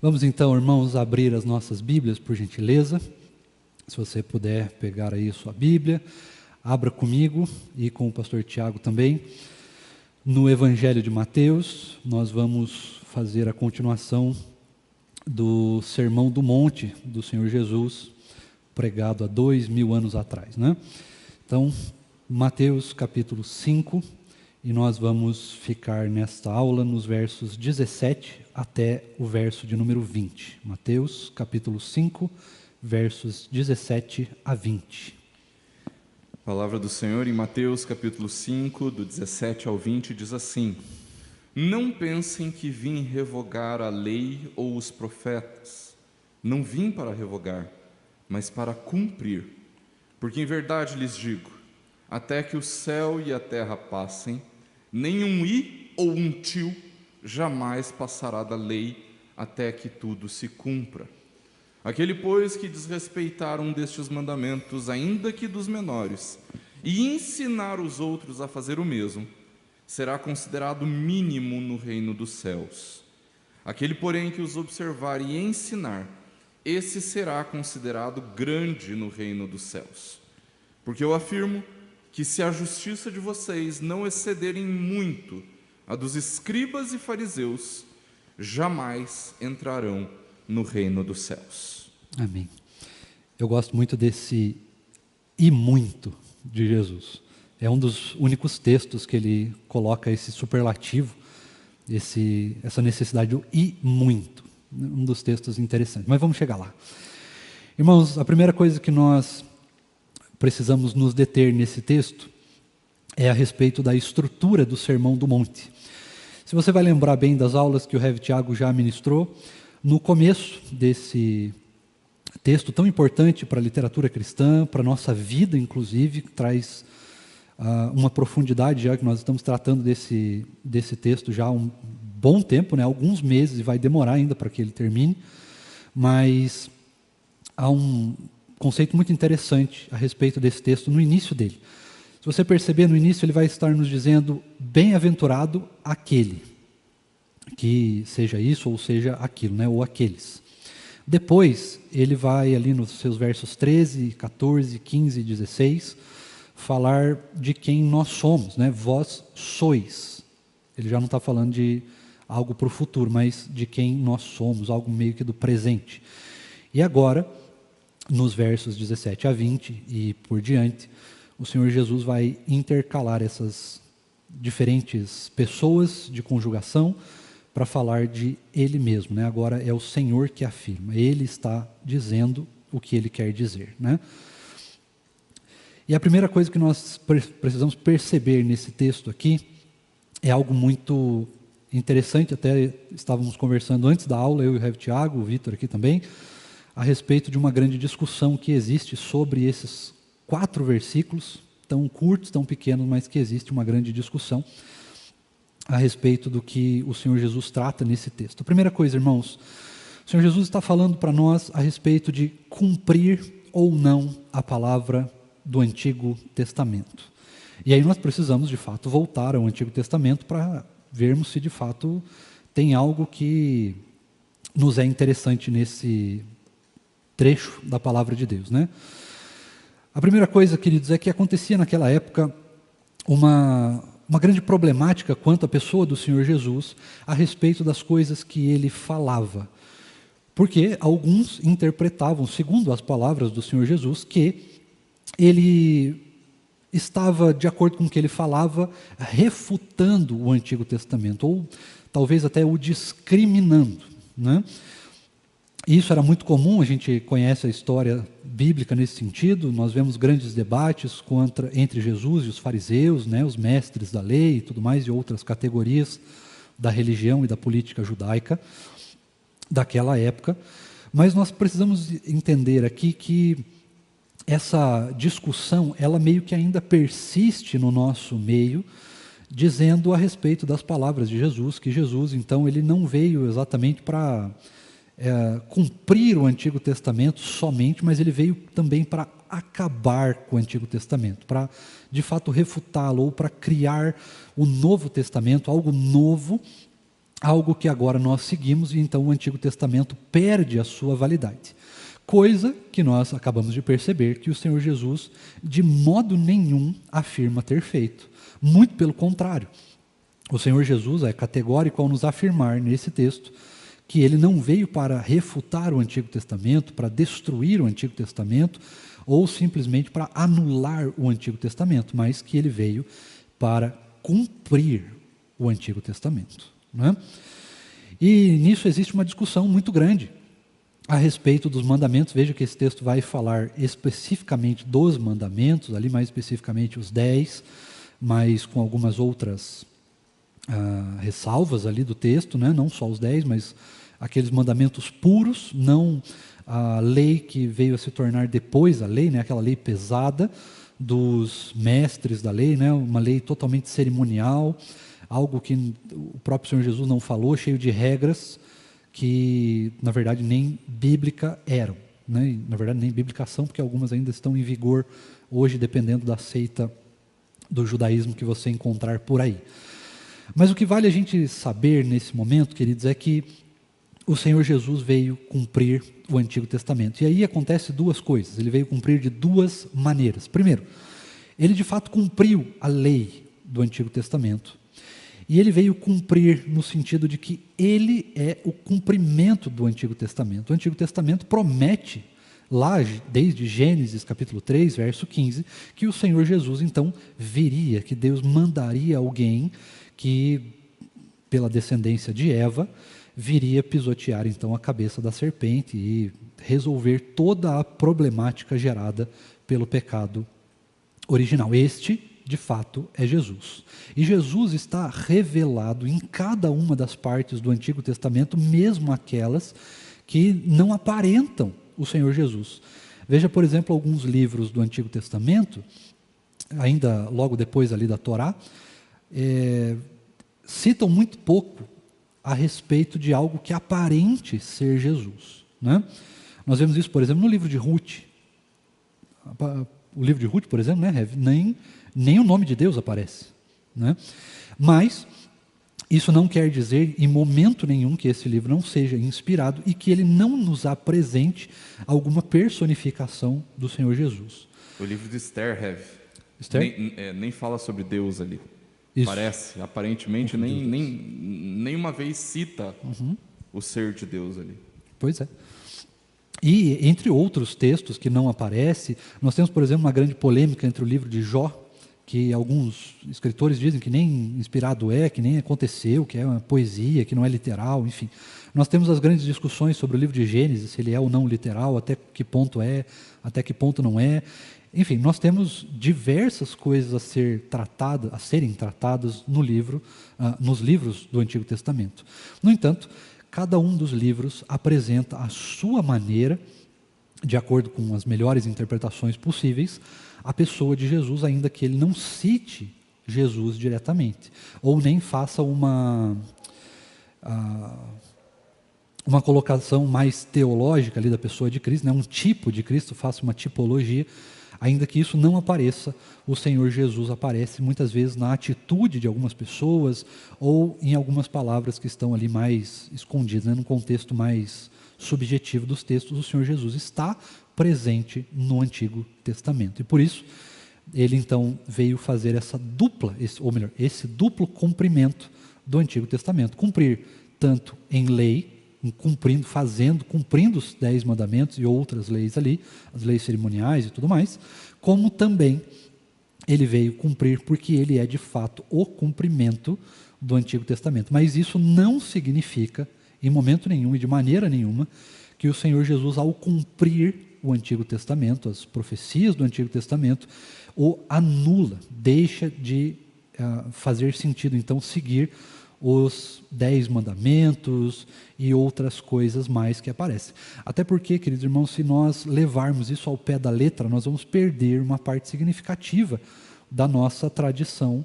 Vamos então, irmãos, abrir as nossas Bíblias, por gentileza. Se você puder pegar aí a sua Bíblia, abra comigo e com o pastor Tiago também. No Evangelho de Mateus, nós vamos fazer a continuação do Sermão do Monte do Senhor Jesus, pregado há 2000 anos atrás, né? Então, Mateus capítulo 5, e nós vamos ficar nesta aula nos versos 17 até o verso de número 20. Mateus capítulo 5, versos 17 a 20. Palavra do Senhor em Mateus capítulo 5, do 17 ao 20, diz assim: Não pensem que vim revogar a lei ou os profetas. Não vim para revogar, mas para cumprir. Porque em verdade lhes digo, até que o céu e a terra passem, nem um i ou um tio jamais passará da lei, até que tudo se cumpra. Aquele, pois, que desrespeitar um destes mandamentos, ainda que dos menores, e ensinar os outros a fazer o mesmo, será considerado mínimo no reino dos céus. Aquele, porém, que os observar e ensinar, esse será considerado grande no reino dos céus. Porque eu afirmo que se a justiça de vocês não excederem muito a dos escribas e fariseus, jamais entrarão no reino dos céus. Amém. Eu gosto muito desse "e muito" de Jesus. É um dos únicos textos que ele coloca esse superlativo, essa necessidade do "e muito". Um dos textos interessantes, mas vamos chegar lá. Irmãos, a primeira coisa que nós precisamos nos deter nesse texto é a respeito da estrutura do Sermão do Monte. Se você vai lembrar bem das aulas que o Rev. Tiago já ministrou, no começo desse texto tão importante para a literatura cristã, para a nossa vida, inclusive, que traz uma profundidade, já que nós estamos tratando desse texto já há um bom tempo, né? Alguns meses, e vai demorar ainda para que ele termine, mas há um conceito muito interessante a respeito desse texto no início dele. Se você perceber, no início ele vai estar nos dizendo: bem-aventurado aquele, que seja isso ou seja aquilo, né? Ou aqueles. Depois, ele vai ali nos seus versos 13, 14, 15 e 16, falar de quem nós somos, né? Vós sois. Ele já não está falando de algo para o futuro, mas de quem nós somos, algo meio que do presente. E agora, nos versos 17 a 20 e por diante, o Senhor Jesus vai intercalar essas diferentes pessoas de conjugação para falar de Ele mesmo, né? Agora é o Senhor que afirma, Ele está dizendo o que Ele quer dizer, né? E a primeira coisa que nós precisamos perceber nesse texto aqui é algo muito interessante, até estávamos conversando antes da aula, eu e o Rev. Tiago, o Vitor aqui também, a respeito de uma grande discussão que existe sobre esses 4 versículos, tão curtos, tão pequenos, mas que existe uma grande discussão a respeito do que o Senhor Jesus trata nesse texto. A primeira coisa, irmãos, o Senhor Jesus está falando para nós a respeito de cumprir ou não a palavra do Antigo Testamento. E aí nós precisamos, de fato, voltar ao Antigo Testamento para vermos se, de fato, tem algo que nos é interessante nesse trecho da palavra de Deus, né? A primeira coisa, queridos, é que acontecia naquela época uma grande problemática quanto à pessoa do Senhor Jesus a respeito das coisas que ele falava. Porque alguns interpretavam, segundo as palavras do Senhor Jesus, que ele estava, de acordo com o que ele falava, refutando o Antigo Testamento, ou talvez até o discriminando, né? Isso era muito comum, a gente conhece a história bíblica nesse sentido, nós vemos grandes debates entre Jesus e os fariseus, né, os mestres da lei e tudo mais, e outras categorias da religião e da política judaica daquela época, mas nós precisamos entender aqui que essa discussão, ela meio que ainda persiste no nosso meio, dizendo a respeito das palavras de Jesus, que Jesus, então, ele não veio exatamente para cumprir o Antigo Testamento somente, mas ele veio também para acabar com o Antigo Testamento, para de fato refutá-lo, ou para criar o Novo Testamento, algo novo, algo que agora nós seguimos, e então o Antigo Testamento perde a sua validade. Coisa que nós acabamos de perceber que o Senhor Jesus de modo nenhum afirma ter feito. Muito pelo contrário. O Senhor Jesus é categórico ao nos afirmar nesse texto que ele não veio para refutar o Antigo Testamento, para destruir o Antigo Testamento, ou simplesmente para anular o Antigo Testamento, mas que ele veio para cumprir o Antigo Testamento. Né? E nisso existe uma discussão muito grande a respeito dos mandamentos. Veja que esse texto vai falar especificamente dos mandamentos, ali mais especificamente os 10, mas com algumas outras ressalvas ali do texto, né? Não só os 10, mas aqueles mandamentos puros, não a lei que veio a se tornar depois a lei, né? Aquela lei pesada dos mestres da lei, né? Uma lei totalmente cerimonial, algo que o próprio Senhor Jesus não falou, cheio de regras que, na verdade, nem bíblica eram. Né? E, na verdade, nem bíblicas são, porque algumas ainda estão em vigor hoje, dependendo da seita do judaísmo que você encontrar por aí. Mas o que vale a gente saber nesse momento, queridos, é que o Senhor Jesus veio cumprir o Antigo Testamento. E aí acontece duas coisas. Ele veio cumprir de duas maneiras. Primeiro, ele de fato cumpriu a lei do Antigo Testamento. E ele veio cumprir no sentido de que ele é o cumprimento do Antigo Testamento. O Antigo Testamento promete, lá desde Gênesis capítulo 3, verso 15, que o Senhor Jesus então viria, que Deus mandaria alguém que, pela descendência de Eva, viria pisotear então a cabeça da serpente e resolver toda a problemática gerada pelo pecado original. Este, de fato, é Jesus. E Jesus está revelado em cada uma das partes do Antigo Testamento, mesmo aquelas que não aparentam o Senhor Jesus. Veja, por exemplo, alguns livros do Antigo Testamento, ainda logo depois ali da Torá, citam muito pouco a respeito de algo que aparente ser Jesus. Né? Nós vemos isso, por exemplo, no livro de Ruth. O livro de Ruth, por exemplo, né, nem o nome de Deus aparece. Né? Mas isso não quer dizer, em momento nenhum, que esse livro não seja inspirado e que ele não nos apresente alguma personificação do Senhor Jesus. O livro de Esther, nem fala sobre Deus ali. Isso. Parece, aparentemente, nem uma vez cita o ser de Deus ali. Pois é. E, entre outros textos que não aparecem, nós temos, por exemplo, uma grande polêmica entre o livro de Jó, que alguns escritores dizem que nem inspirado é, que nem aconteceu, que é uma poesia, que não é literal, enfim. Nós temos as grandes discussões sobre o livro de Gênesis, se ele é ou não literal, até que ponto é, até que ponto não é. Enfim, nós temos diversas coisas a serem tratadas no livro, nos livros do Antigo Testamento. No entanto, cada um dos livros apresenta a sua maneira, de acordo com as melhores interpretações possíveis, a pessoa de Jesus, ainda que ele não cite Jesus diretamente, ou nem faça uma colocação mais teológica ali da pessoa de Cristo, né? Um tipo de Cristo, faça uma tipologia. Ainda que isso não apareça, o Senhor Jesus aparece muitas vezes na atitude de algumas pessoas ou em algumas palavras que estão ali mais escondidas, né? Num contexto mais subjetivo dos textos, o Senhor Jesus está presente no Antigo Testamento. E por isso, ele então veio fazer esse duplo cumprimento do Antigo Testamento. Cumprir tanto em lei, cumprindo os 10 mandamentos e outras leis ali, as leis cerimoniais e tudo mais, como também ele veio cumprir porque ele é de fato o cumprimento do Antigo Testamento. Mas isso não significa, em momento nenhum e de maneira nenhuma, que o Senhor Jesus, ao cumprir o Antigo Testamento, as profecias do Antigo Testamento, o anula, deixa de fazer sentido, então, seguir os 10 mandamentos e outras coisas mais que aparecem. Até porque, queridos irmãos, se nós levarmos isso ao pé da letra, nós vamos perder uma parte significativa da nossa tradição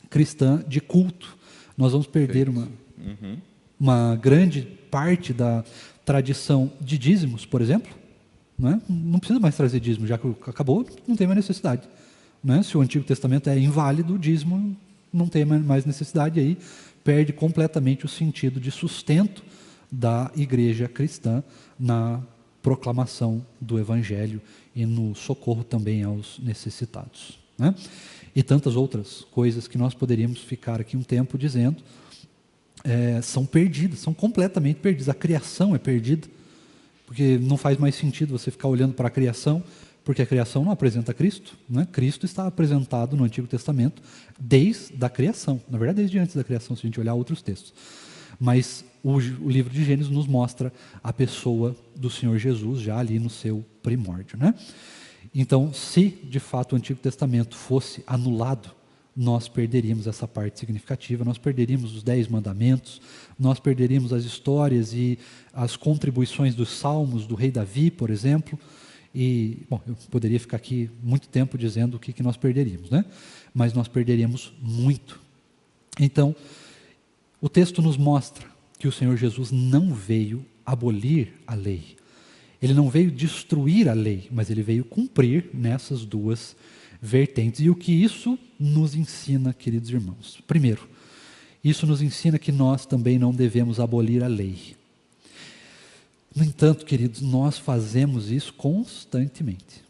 cristã de culto. Nós vamos perder uma grande parte da tradição de dízimos, por exemplo. Não precisa mais trazer dízimo, já que acabou, não tem mais necessidade. Se o Antigo Testamento é inválido, o dízimo não tem mais necessidade, aí perde completamente o sentido de sustento da igreja cristã na proclamação do Evangelho e no socorro também aos necessitados, né? E tantas outras coisas que nós poderíamos ficar aqui um tempo dizendo, são perdidas, são completamente perdidas. A criação é perdida, porque não faz mais sentido você ficar olhando para a criação, porque a criação não apresenta Cristo, né? Cristo está apresentado no Antigo Testamento desde a criação, na verdade desde antes da criação, se a gente olhar outros textos. Mas o livro de Gênesis nos mostra a pessoa do Senhor Jesus já ali no seu primórdio, né? Então, se de fato o Antigo Testamento fosse anulado, nós perderíamos essa parte significativa, nós perderíamos os 10 mandamentos, nós perderíamos as histórias e as contribuições dos salmos do rei Davi, por exemplo. E, bom, eu poderia ficar aqui muito tempo dizendo o que nós perderíamos, né? Mas nós perderíamos muito. Então, o texto nos mostra que o Senhor Jesus não veio abolir a lei. Ele não veio destruir a lei, mas ele veio cumprir nessas duas vertentes. E o que isso nos ensina, queridos irmãos? Primeiro, isso nos ensina que nós também não devemos abolir a lei. No entanto, queridos, nós fazemos isso constantemente.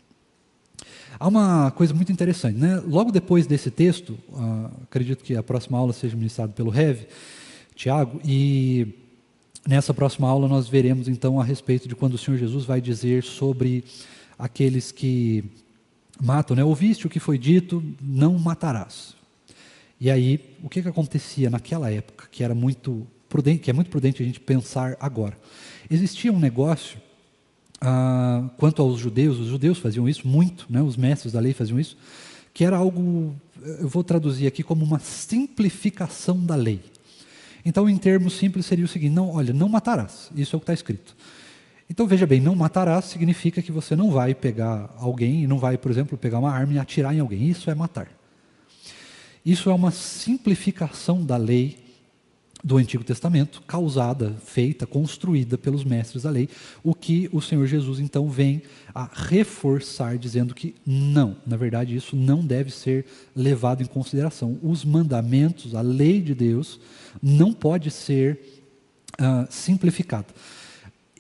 Há uma coisa muito interessante, né? Logo depois desse texto, acredito que a próxima aula seja ministrada pelo Rev, Tiago, e nessa próxima aula nós veremos então a respeito de quando o Senhor Jesus vai dizer sobre aqueles que matam, né? Ouviste o que foi dito, não matarás. E aí, o que acontecia naquela época, que era muito prudente, que é muito prudente a gente pensar agora. Existia um negócio, quanto aos judeus, os judeus faziam isso muito, né? Os mestres da lei faziam isso, que era algo, eu vou traduzir aqui como uma simplificação da lei. Então, em termos simples, seria o seguinte: não matarás, isso é o que está escrito. Então, veja bem, não matarás significa que você não vai pegar alguém e não vai, por exemplo, pegar uma arma e atirar em alguém. Isso é matar. Isso é uma simplificação da lei do Antigo Testamento, causada, feita, construída pelos mestres da lei, o que o Senhor Jesus então vem a reforçar, dizendo que não, na verdade isso não deve ser levado em consideração. Os mandamentos, a lei de Deus, não pode ser simplificada.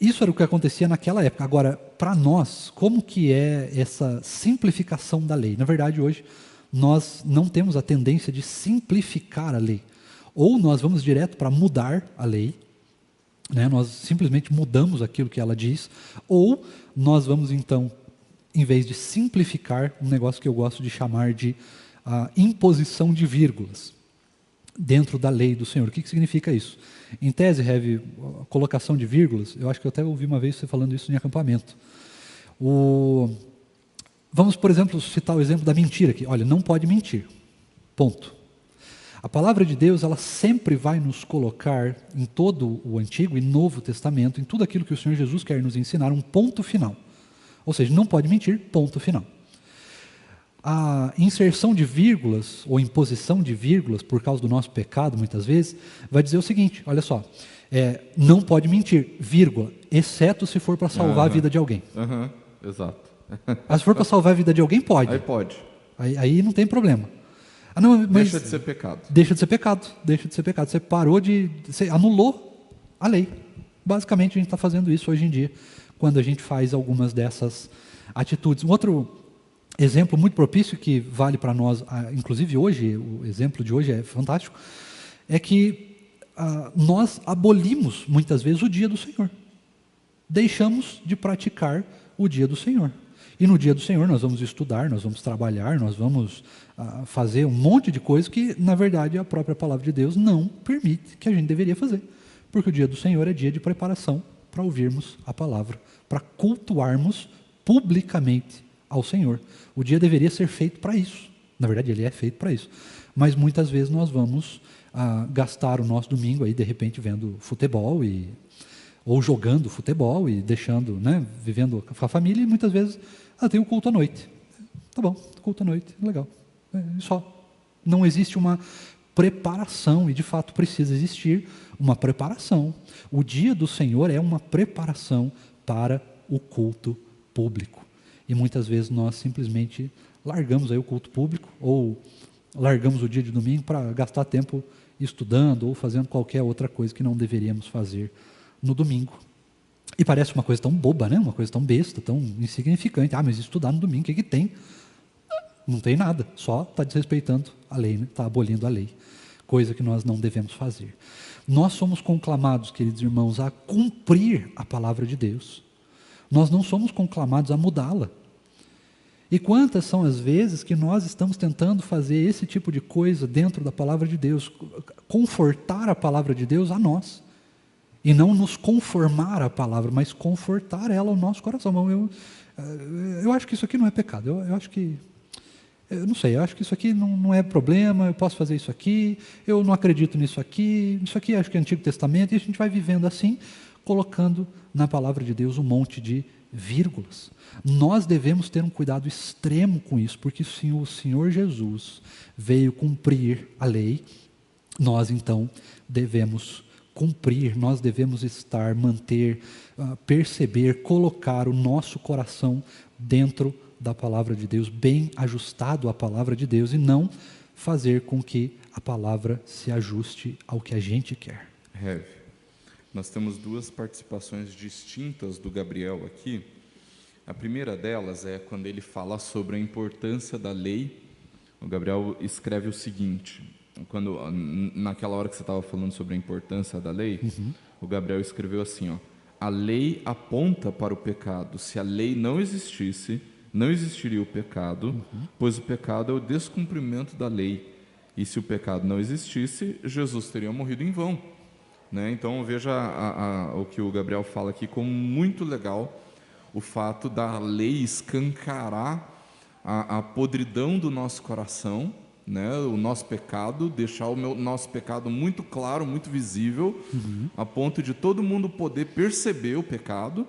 Isso era o que acontecia naquela época. Agora, para nós, como que é essa simplificação da lei? Na verdade, hoje, nós não temos a tendência de simplificar a lei. Ou nós vamos direto para mudar a lei, né? Nós simplesmente mudamos aquilo que ela diz, ou nós vamos então, em vez de simplificar, um negócio que eu gosto de chamar de imposição de vírgulas dentro da lei do Senhor. O que significa isso? Em tese, Rev, a colocação de vírgulas, eu acho que eu até ouvi uma vez você falando isso em acampamento. Vamos, por exemplo, citar o exemplo da mentira aqui. Olha, não pode mentir, ponto. A palavra de Deus, ela sempre vai nos colocar, em todo o Antigo e Novo Testamento, em tudo aquilo que o Senhor Jesus quer nos ensinar, um ponto final. Ou seja, não pode mentir, ponto final. A inserção de vírgulas, ou imposição de vírgulas, por causa do nosso pecado, muitas vezes, vai dizer o seguinte: olha só, não pode mentir, vírgula, exceto se for para salvar a vida de alguém. Exato. Mas se for para salvar a vida de alguém, pode. Aí pode. Aí não tem problema. Não, mas deixa de ser pecado. Deixa de ser pecado. Você parou você anulou a lei. Basicamente, a gente está fazendo isso hoje em dia, quando a gente faz algumas dessas atitudes. Um outro exemplo muito propício que vale para nós, inclusive hoje, o exemplo de hoje é fantástico, é que nós abolimos muitas vezes o dia do Senhor. Deixamos de praticar o dia do Senhor. E no dia do Senhor nós vamos estudar, nós vamos trabalhar, nós vamos fazer um monte de coisas que, na verdade, a própria palavra de Deus não permite que a gente deveria fazer. Porque o dia do Senhor é dia de preparação para ouvirmos a palavra, para cultuarmos publicamente ao Senhor. O dia deveria ser feito para isso. Na verdade, ele é feito para isso. Mas muitas vezes nós vamos gastar o nosso domingo aí, de repente, vendo futebol ou jogando futebol e deixando, né, vivendo com a família, e muitas vezes tem o culto à noite. Tá bom, culto à noite, legal. Só. Não existe uma preparação, e de fato precisa existir uma preparação. O dia do Senhor é uma preparação para o culto público. E muitas vezes nós simplesmente largamos aí o culto público, ou largamos o dia de domingo para gastar tempo estudando ou fazendo qualquer outra coisa que não deveríamos fazer no domingo. E parece uma coisa tão boba, né? Uma coisa tão besta, tão insignificante. Mas estudar no domingo, o que tem? Não tem nada, só está desrespeitando a lei, né? Está abolindo a lei, coisa que nós não devemos fazer. Nós somos conclamados, queridos irmãos, a cumprir a palavra de Deus. Nós não somos conclamados a mudá-la. E quantas são as vezes que nós estamos tentando fazer esse tipo de coisa dentro da palavra de Deus, confortar a palavra de Deus a nós, e não nos conformar à palavra, mas confortar ela ao nosso coração. Eu acho que isso aqui não é pecado, eu acho que, eu não sei, eu acho que isso aqui não é problema, eu posso fazer isso aqui, eu não acredito nisso aqui acho que é Antigo Testamento, e a gente vai vivendo assim, colocando na palavra de Deus um monte de vírgulas. Nós devemos ter um cuidado extremo com isso, porque se o Senhor Jesus veio cumprir a lei, nós então devemos cumprir, nós devemos estar, manter, perceber, colocar o nosso coração dentro da palavra de Deus, bem ajustado à palavra de Deus, e não fazer com que a palavra se ajuste ao que a gente quer. Rev, nós temos duas participações distintas do Gabriel aqui. A primeira delas é quando ele fala sobre a importância da lei. O Gabriel escreve o seguinte, naquela hora que você estava falando sobre a importância da lei, o Gabriel escreveu assim, a lei aponta para o pecado. Se a lei não existisse, não existiria o pecado, pois o pecado é o descumprimento da lei. E se o pecado não existisse, Jesus teria morrido em vão. Né? Então veja o que o Gabriel fala aqui como muito legal, o fato da lei escancarar a podridão do nosso coração, né? O nosso pecado, deixar o nosso pecado muito claro, muito visível, a ponto de todo mundo poder perceber o pecado,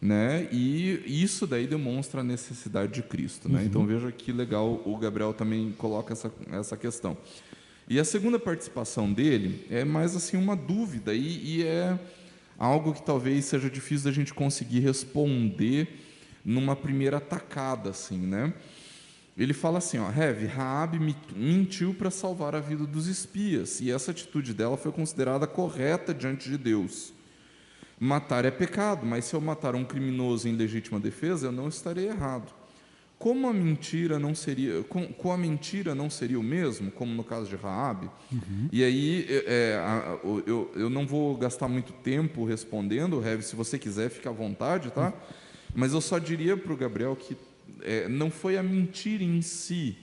né? E isso daí demonstra a necessidade de Cristo. Né? Então veja que legal, o Gabriel também coloca essa questão. E a segunda participação dele é mais assim uma dúvida, e é algo que talvez seja difícil da gente conseguir responder numa primeira tacada, assim, né? Ele fala assim, Rev, Raabe mentiu para salvar a vida dos espias, e essa atitude dela foi considerada correta diante de Deus. Matar é pecado, mas se eu matar um criminoso em legítima defesa, eu não estarei errado. Como a mentira não seria, com a mentira não seria o mesmo, como no caso de Raabe? E aí eu não vou gastar muito tempo respondendo, Rev, se você quiser, fica à vontade, tá? Mas eu só diria para o Gabriel que não foi a mentira em si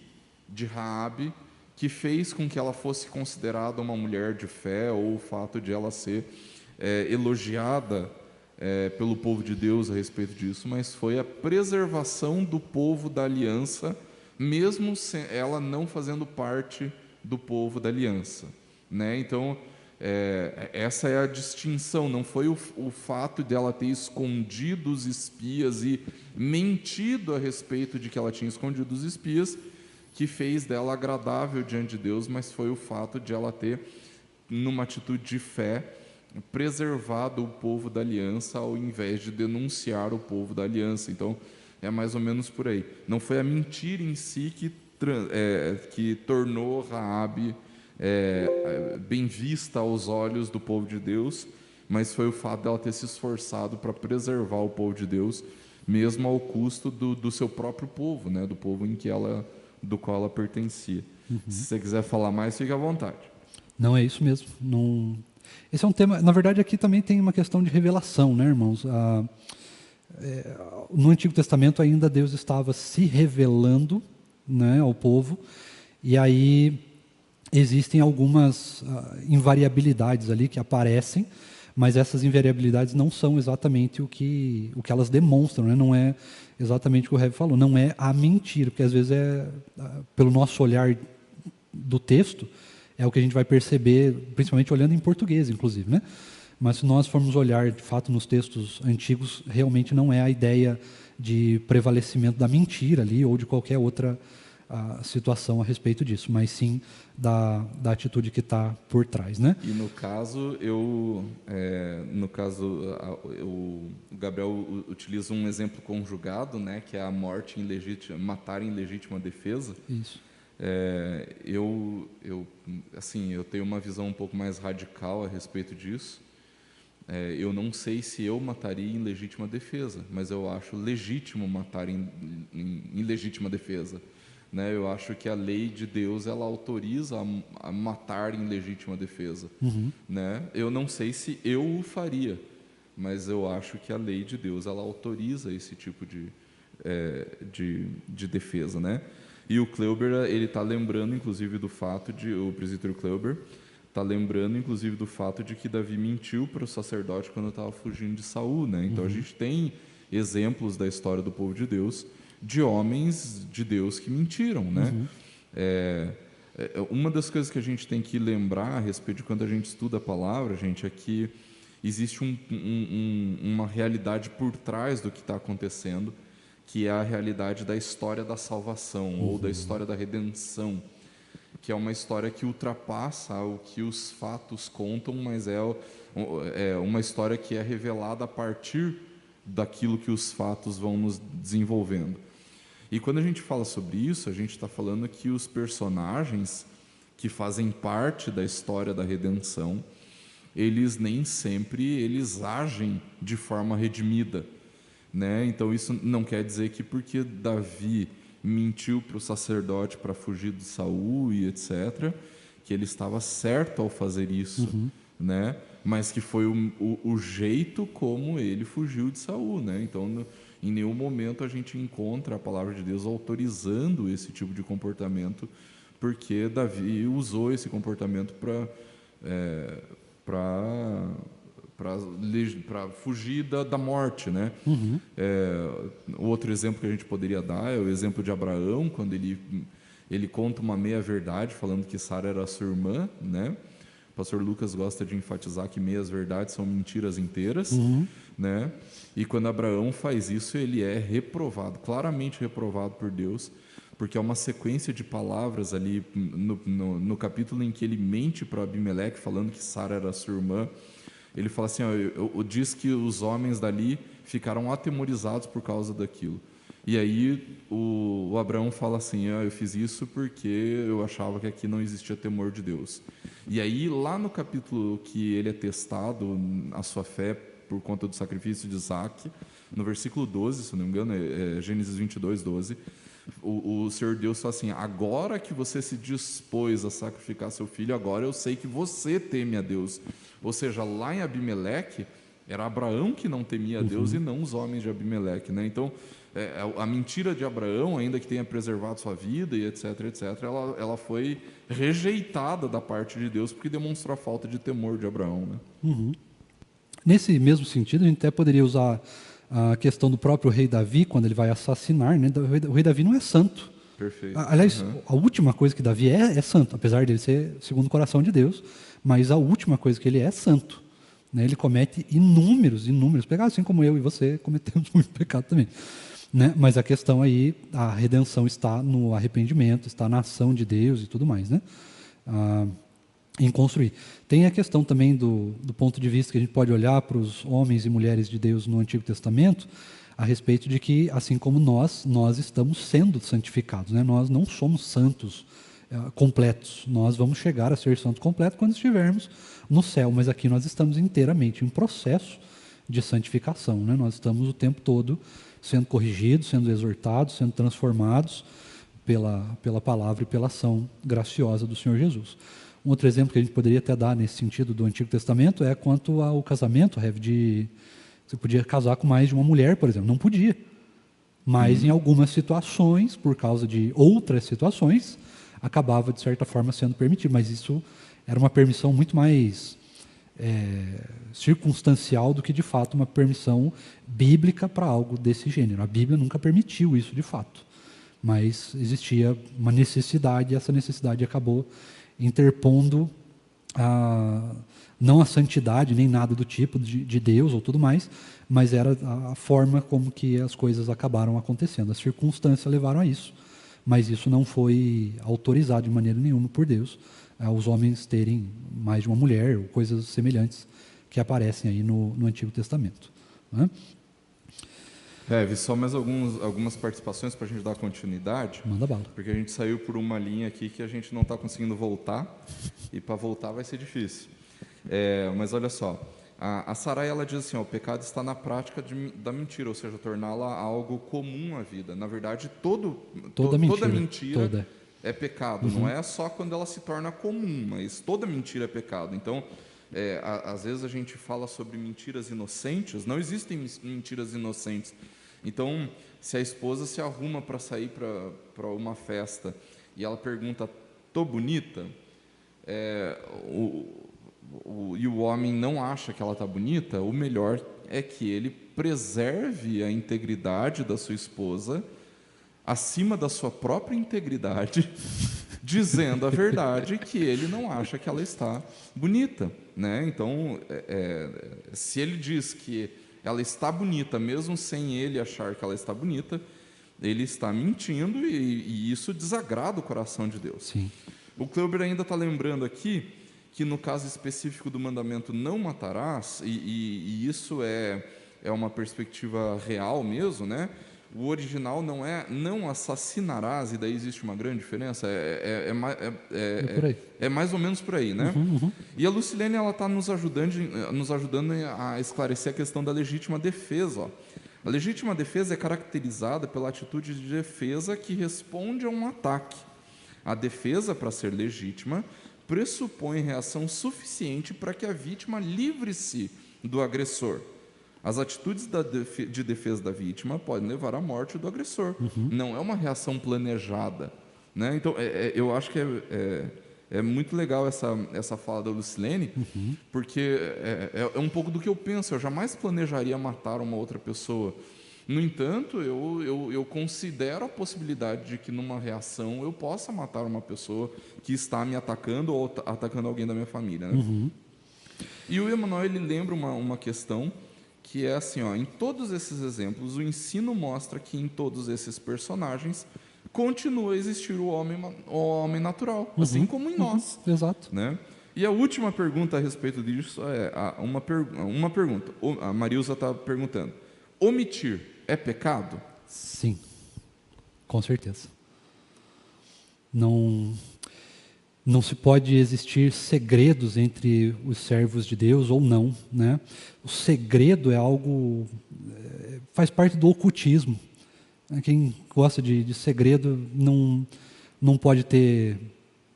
de Raabe que fez com que ela fosse considerada uma mulher de fé, ou o fato de ela ser elogiada pelo povo de Deus a respeito disso, mas foi a preservação do povo da aliança, mesmo ela não fazendo parte do povo da aliança. Né? Então, essa é a distinção, não foi o fato de ela ter escondido os espias e mentido a respeito de que ela tinha escondido os espias que fez dela agradável diante de Deus, mas foi o fato de ela ter, numa atitude de fé, preservado o povo da aliança ao invés de denunciar o povo da aliança. Então, é mais ou menos por aí. Não foi a mentira em si que tornou Raabe bem vista aos olhos do povo de Deus, mas foi o fato dela ter se esforçado para preservar o povo de Deus, mesmo ao custo do seu próprio povo, né? Do povo do qual ela pertencia. Se você quiser falar mais, fique à vontade. Não, é isso mesmo. Não... Esse é um tema, na verdade, aqui também tem uma questão de revelação, né, irmãos? No Antigo Testamento ainda Deus estava se revelando, né, ao povo, e aí existem algumas invariabilidades ali que aparecem, mas essas invariabilidades não são exatamente o que elas demonstram, né? Não é exatamente o que o Rev falou, não é a mentira, porque às vezes pelo nosso olhar do texto, é o que a gente vai perceber, principalmente olhando em português, inclusive, né? Mas se nós formos olhar, de fato, nos textos antigos, realmente não é a ideia de prevalecimento da mentira ali, ou de qualquer outra situação a respeito disso, mas sim da atitude que está por trás, né? E no caso, o Gabriel utiliza um exemplo conjugado, né, que é a morte em legítima, matar em legítima defesa. Isso. Assim, eu tenho uma visão um pouco mais radical a respeito disso. Eu não sei se eu mataria em legítima defesa, mas eu acho legítimo matar em legítima defesa, né? Eu acho que a lei de Deus ela autoriza a matar em legítima defesa, né? Eu não sei se eu o faria, mas eu acho que a lei de Deus ela autoriza esse tipo de defesa, né? E o Kleuber ele está lembrando, inclusive, do fato o presbítero Kleuber está lembrando, inclusive, do fato de que Davi mentiu para o sacerdote quando estava fugindo de Saul, né? Então a gente tem exemplos da história do povo de Deus, de homens de Deus que mentiram, né? Uma das coisas que a gente tem que lembrar a respeito de quando a gente estuda a palavra, gente, é que existe uma realidade por trás do que está acontecendo, que é a realidade da história da salvação ou da história da redenção, que é uma história que ultrapassa o que os fatos contam, mas é uma história que é revelada a partir daquilo que os fatos vão nos desenvolvendo. E quando a gente fala sobre isso, a gente está falando que os personagens que fazem parte da história da redenção, eles nem sempre agem de forma redimida, né? Então isso não quer dizer que porque Davi mentiu para o sacerdote para fugir de Saul e etc., que ele estava certo ao fazer isso, né? Mas que foi o jeito como ele fugiu de Saul, né? Então, em nenhum momento a gente encontra a palavra de Deus autorizando esse tipo de comportamento, porque Davi usou esse comportamento para fugir da morte, né? Outro exemplo que a gente poderia dar é o exemplo de Abraão, quando ele conta uma meia-verdade falando que Sara era sua irmã, né? O pastor Lucas gosta de enfatizar que meias-verdades são mentiras inteiras, né? E quando Abraão faz isso, ele é reprovado, claramente reprovado por Deus, porque é uma sequência de palavras ali no capítulo em que ele mente para Abimeleque, falando que Sara era sua irmã. Ele fala assim, diz que os homens dali ficaram atemorizados por causa daquilo. E aí o Abraão fala assim, eu fiz isso porque eu achava que aqui não existia temor de Deus. E aí lá no capítulo que ele é testado, a sua fé por conta do sacrifício de Isaac, no versículo 12, se não me engano, Gênesis 22, 12, o Senhor Deus fala assim, agora que você se dispôs a sacrificar seu filho, agora eu sei que você teme a Deus. Ou seja, lá em Abimeleque, era Abraão que não temia a Deus e não os homens de Abimeleque, né? Então, a mentira de Abraão, ainda que tenha preservado sua vida e etc, ela foi rejeitada da parte de Deus porque demonstrou a falta de temor de Abraão, né? Nesse mesmo sentido, a gente até poderia usar a questão do próprio rei Davi, quando ele vai assassinar, né? O rei Davi não é santo. Perfeito. Aliás, a última coisa que Davi é santo, apesar de ele ser segundo o coração de Deus, mas a última coisa que ele é santo, né? Ele comete inúmeros pecados, assim como eu e você cometemos muito pecado também, né? Mas a questão aí, a redenção está no arrependimento, está na ação de Deus e tudo mais, né? Em construir. Tem a questão também do ponto de vista que a gente pode olhar para os homens e mulheres de Deus no Antigo Testamento, a respeito de que, assim como nós estamos sendo santificados, né? Nós não somos santos completos, nós vamos chegar a ser santos completos quando estivermos no céu, mas aqui nós estamos inteiramente em processo de santificação, né? Nós estamos o tempo todo sendo corrigidos, sendo exortados, sendo transformados pela palavra e pela ação graciosa do Senhor Jesus. Um outro exemplo que a gente poderia até dar nesse sentido do Antigo Testamento é quanto ao casamento, você podia casar com mais de uma mulher, por exemplo. Não podia. Mas em algumas situações, por causa de outras situações, acabava, de certa forma, sendo permitido. Mas isso era uma permissão muito mais circunstancial do que, de fato, uma permissão bíblica para algo desse gênero. A Bíblia nunca permitiu isso, de fato. Mas existia uma necessidade, e essa necessidade acabou interpondo não a santidade, nem nada do tipo de Deus ou tudo mais, mas era a forma como que as coisas acabaram acontecendo. As circunstâncias levaram a isso, mas isso não foi autorizado de maneira nenhuma por Deus, os homens terem mais de uma mulher, ou coisas semelhantes que aparecem aí no Antigo Testamento, né? Vi só mais algumas participações para a gente dar continuidade. Manda bala. Porque a gente saiu por uma linha aqui que a gente não está conseguindo voltar, e para voltar vai ser difícil. Mas olha só, a Sarai, ela diz assim, o pecado está na prática da mentira, ou seja, torná-la algo comum à vida. Na verdade, toda mentira é pecado. Não é só quando ela se torna comum, mas toda mentira é pecado. Então, às vezes a gente fala sobre mentiras inocentes. Não existem mentiras inocentes. Então, se a esposa se arruma para sair para uma festa e ela pergunta, tô bonita? E o homem não acha que ela está bonita, o melhor é que ele preserve a integridade da sua esposa acima da sua própria integridade, dizendo a verdade que ele não acha que ela está bonita, né? Então, se ele diz que ela está bonita, mesmo sem ele achar que ela está bonita, ele está mentindo, e isso desagrada o coração de Deus. Sim. O Kleuber ainda está lembrando aqui que no caso específico do mandamento não matarás, e isso é uma perspectiva real mesmo, né? O original não é não assassinarás, e daí existe uma grande diferença, é mais ou menos por aí, né? E a Lucilene, ela está nos ajudando a esclarecer a questão da legítima defesa. Ó. A legítima defesa é caracterizada pela atitude de defesa que responde a um ataque. A defesa, para ser legítima, pressupõe reação suficiente para que a vítima livre-se do agressor. As atitudes de defesa da vítima podem levar à morte do agressor. Não é uma reação planejada, né? Então, eu acho que é muito legal essa fala da Lucilene, porque é um pouco do que eu penso. Eu jamais planejaria matar uma outra pessoa. No entanto, eu considero a possibilidade de que numa reação eu possa matar uma pessoa que está me atacando ou atacando alguém da minha família, né? E o Emmanuel, ele lembra uma questão que é assim, ó, em todos esses exemplos, o ensino mostra que em todos esses personagens continua a existir o homem natural, assim como em nós. Exato. Né? E a última pergunta a respeito disso uma pergunta. A Marilza está perguntando, omitir é pecado? Sim, com certeza. Não se pode existir segredos entre os servos de Deus ou não, né? O segredo é algo, faz parte do ocultismo. Quem gosta de segredo não pode ter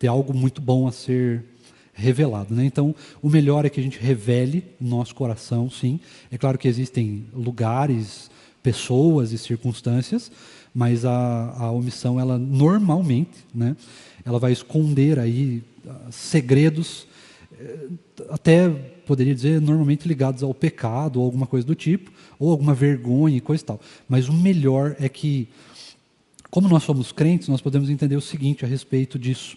algo muito bom a ser revelado, né? Então, o melhor é que a gente revele o nosso coração, sim. É claro que existem lugares, pessoas e circunstâncias, mas a omissão, ela normalmente, né, ela vai esconder aí segredos, até poderia dizer normalmente ligados ao pecado ou alguma coisa do tipo, ou alguma vergonha e coisa e tal. Mas o melhor é que, como nós somos crentes, nós podemos entender o seguinte a respeito disso.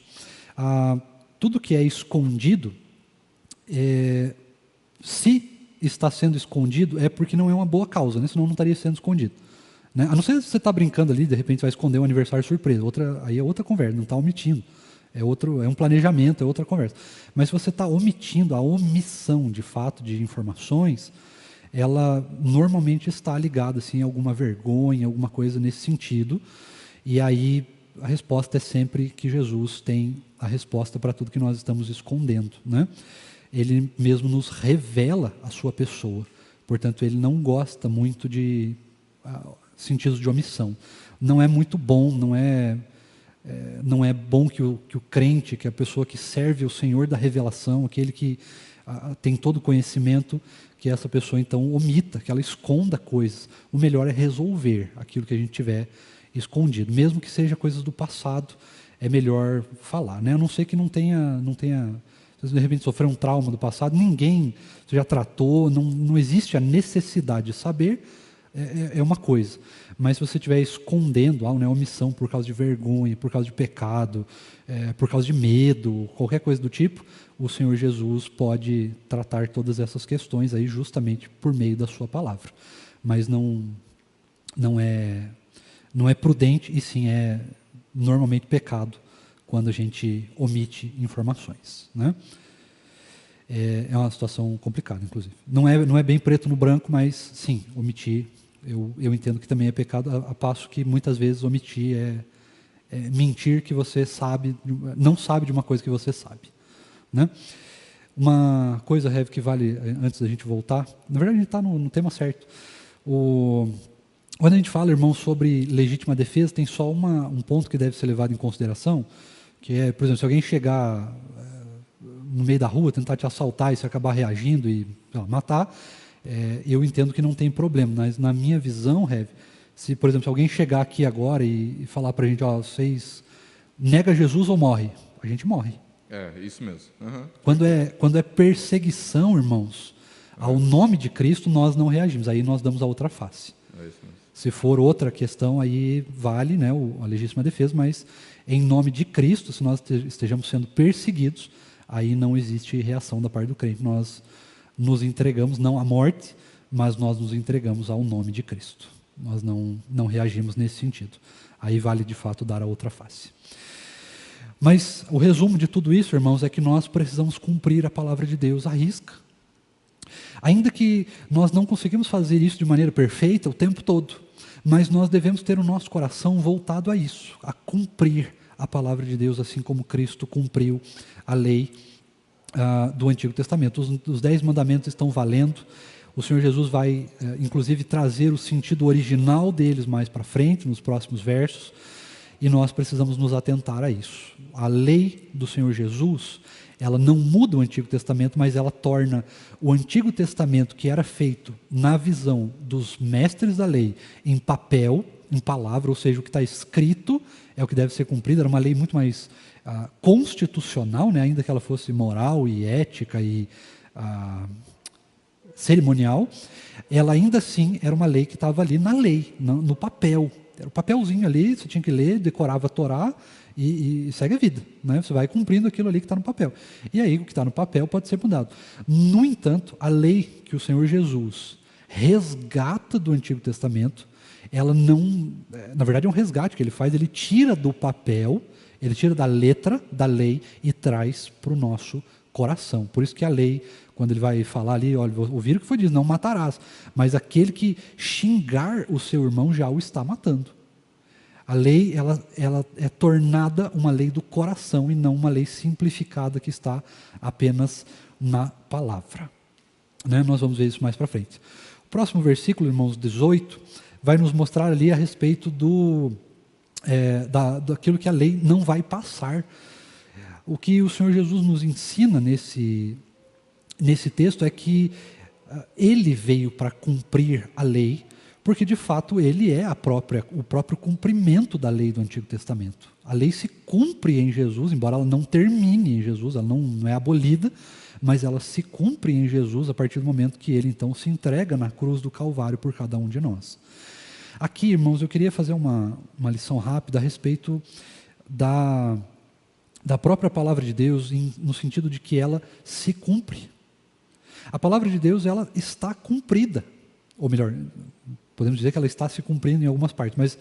Tudo que é escondido, se está sendo escondido, é porque não é uma boa causa, né? Senão não estaria sendo escondido. Né? A não ser se você está brincando ali, de repente vai esconder um aniversário surpresa, aí é outra conversa, não está omitindo. É um planejamento, é outra conversa. Mas se você está omitindo, a omissão de fato de informações, ela normalmente está ligada assim, a alguma vergonha, alguma coisa nesse sentido. E aí a resposta é sempre que Jesus tem a resposta para tudo que nós estamos escondendo. Né? Ele mesmo nos revela a sua pessoa. Portanto, ele não gosta muito de sentidos de omissão. Não é muito bom, não é bom que o crente, que a pessoa que serve o Senhor da revelação, aquele que tem todo o conhecimento, que essa pessoa então omita, que ela esconda coisas. O melhor é resolver aquilo que a gente tiver escondido, mesmo que seja coisas do passado, é melhor falar, né? A não ser que não tenha, se de repente sofreu um trauma do passado, ninguém já tratou, não existe a necessidade de saber. É uma coisa, mas se você estiver escondendo omissão por causa de vergonha, por causa de pecado, por causa de medo, qualquer coisa do tipo, o Senhor Jesus pode tratar todas essas questões aí justamente por meio da sua palavra. Mas não é prudente e sim é normalmente pecado quando a gente omite informações, né? É uma situação complicada, inclusive. Não é bem preto no branco, mas sim, omitir Eu entendo que também é pecado, a passo que muitas vezes omitir é mentir que você não sabe de uma coisa que você sabe, né? Uma coisa, Rev, que vale, antes da gente voltar, na verdade a gente está no tema certo. Quando a gente fala, irmão, sobre legítima defesa, tem só um ponto que deve ser levado em consideração, que é, por exemplo, se alguém chegar no meio da rua, tentar te assaltar e você acabar reagindo e matar, eu entendo que não tem problema, mas na minha visão, Rev, se, por exemplo, se alguém chegar aqui agora e falar para a gente, vocês nega Jesus ou morre? A gente morre. Isso mesmo. Uhum. Quando é perseguição, irmãos, ao nome de Cristo, nós não reagimos, aí nós damos a outra face. É isso mesmo. Se for outra questão, aí vale, né, a legítima defesa, mas em nome de Cristo, se nós estejamos sendo perseguidos, aí não existe reação da parte do crente. Nós nos entregamos, não à morte, mas nós nos entregamos ao nome de Cristo. Nós não reagimos nesse sentido. Aí vale, de fato, dar a outra face. Mas o resumo de tudo isso, irmãos, é que nós precisamos cumprir a palavra de Deus à risca. Ainda que nós não conseguimos fazer isso de maneira perfeita o tempo todo, mas nós devemos ter o nosso coração voltado a isso, a cumprir a palavra de Deus, assim como Cristo cumpriu a lei do Antigo Testamento. Os 10 mandamentos estão valendo. O Senhor Jesus vai, inclusive, trazer o sentido original deles mais para frente, nos próximos versos, e nós precisamos nos atentar a isso. A lei do Senhor Jesus, ela não muda o Antigo Testamento, mas ela torna o Antigo Testamento, que era feito na visão dos mestres da lei, em papel, em palavra, ou seja, o que está escrito é o que deve ser cumprido. Era uma lei muito mais constitucional, né, ainda que ela fosse moral e ética e cerimonial, ela ainda assim era uma lei que estava ali na lei, no papel. Era um papelzinho ali, você tinha que ler, decorava a Torá e segue a vida, né? Você vai cumprindo aquilo ali que está no papel. E aí o que está no papel pode ser mudado. No entanto, a lei que o Senhor Jesus resgata do Antigo Testamento, ela não, na verdade é um resgate que ele faz, ele tira do papel, ele tira da letra da lei e traz para o nosso coração. Por isso que a lei, quando ele vai falar ali, olha, ouviram o que foi dito, não matarás, mas aquele que xingar o seu irmão já o está matando. A lei, ela é tornada uma lei do coração e não uma lei simplificada que está apenas na palavra, né? Nós vamos ver isso mais para frente. O próximo versículo, irmãos, 18, vai nos mostrar ali a respeito daquilo que a lei não vai passar. O que o Senhor Jesus nos ensina nesse texto é que ele veio para cumprir a lei, porque de fato ele é o próprio cumprimento da lei do Antigo Testamento. A lei se cumpre em Jesus, embora ela não termine em Jesus, ela não é abolida, mas ela se cumpre em Jesus a partir do momento que ele então se entrega na cruz do Calvário por cada um de nós. Aqui, irmãos, eu queria fazer uma lição rápida a respeito da própria palavra de Deus, no sentido de que ela se cumpre. A palavra de Deus, ela está cumprida, ou melhor, podemos dizer que ela está se cumprindo em algumas partes, mas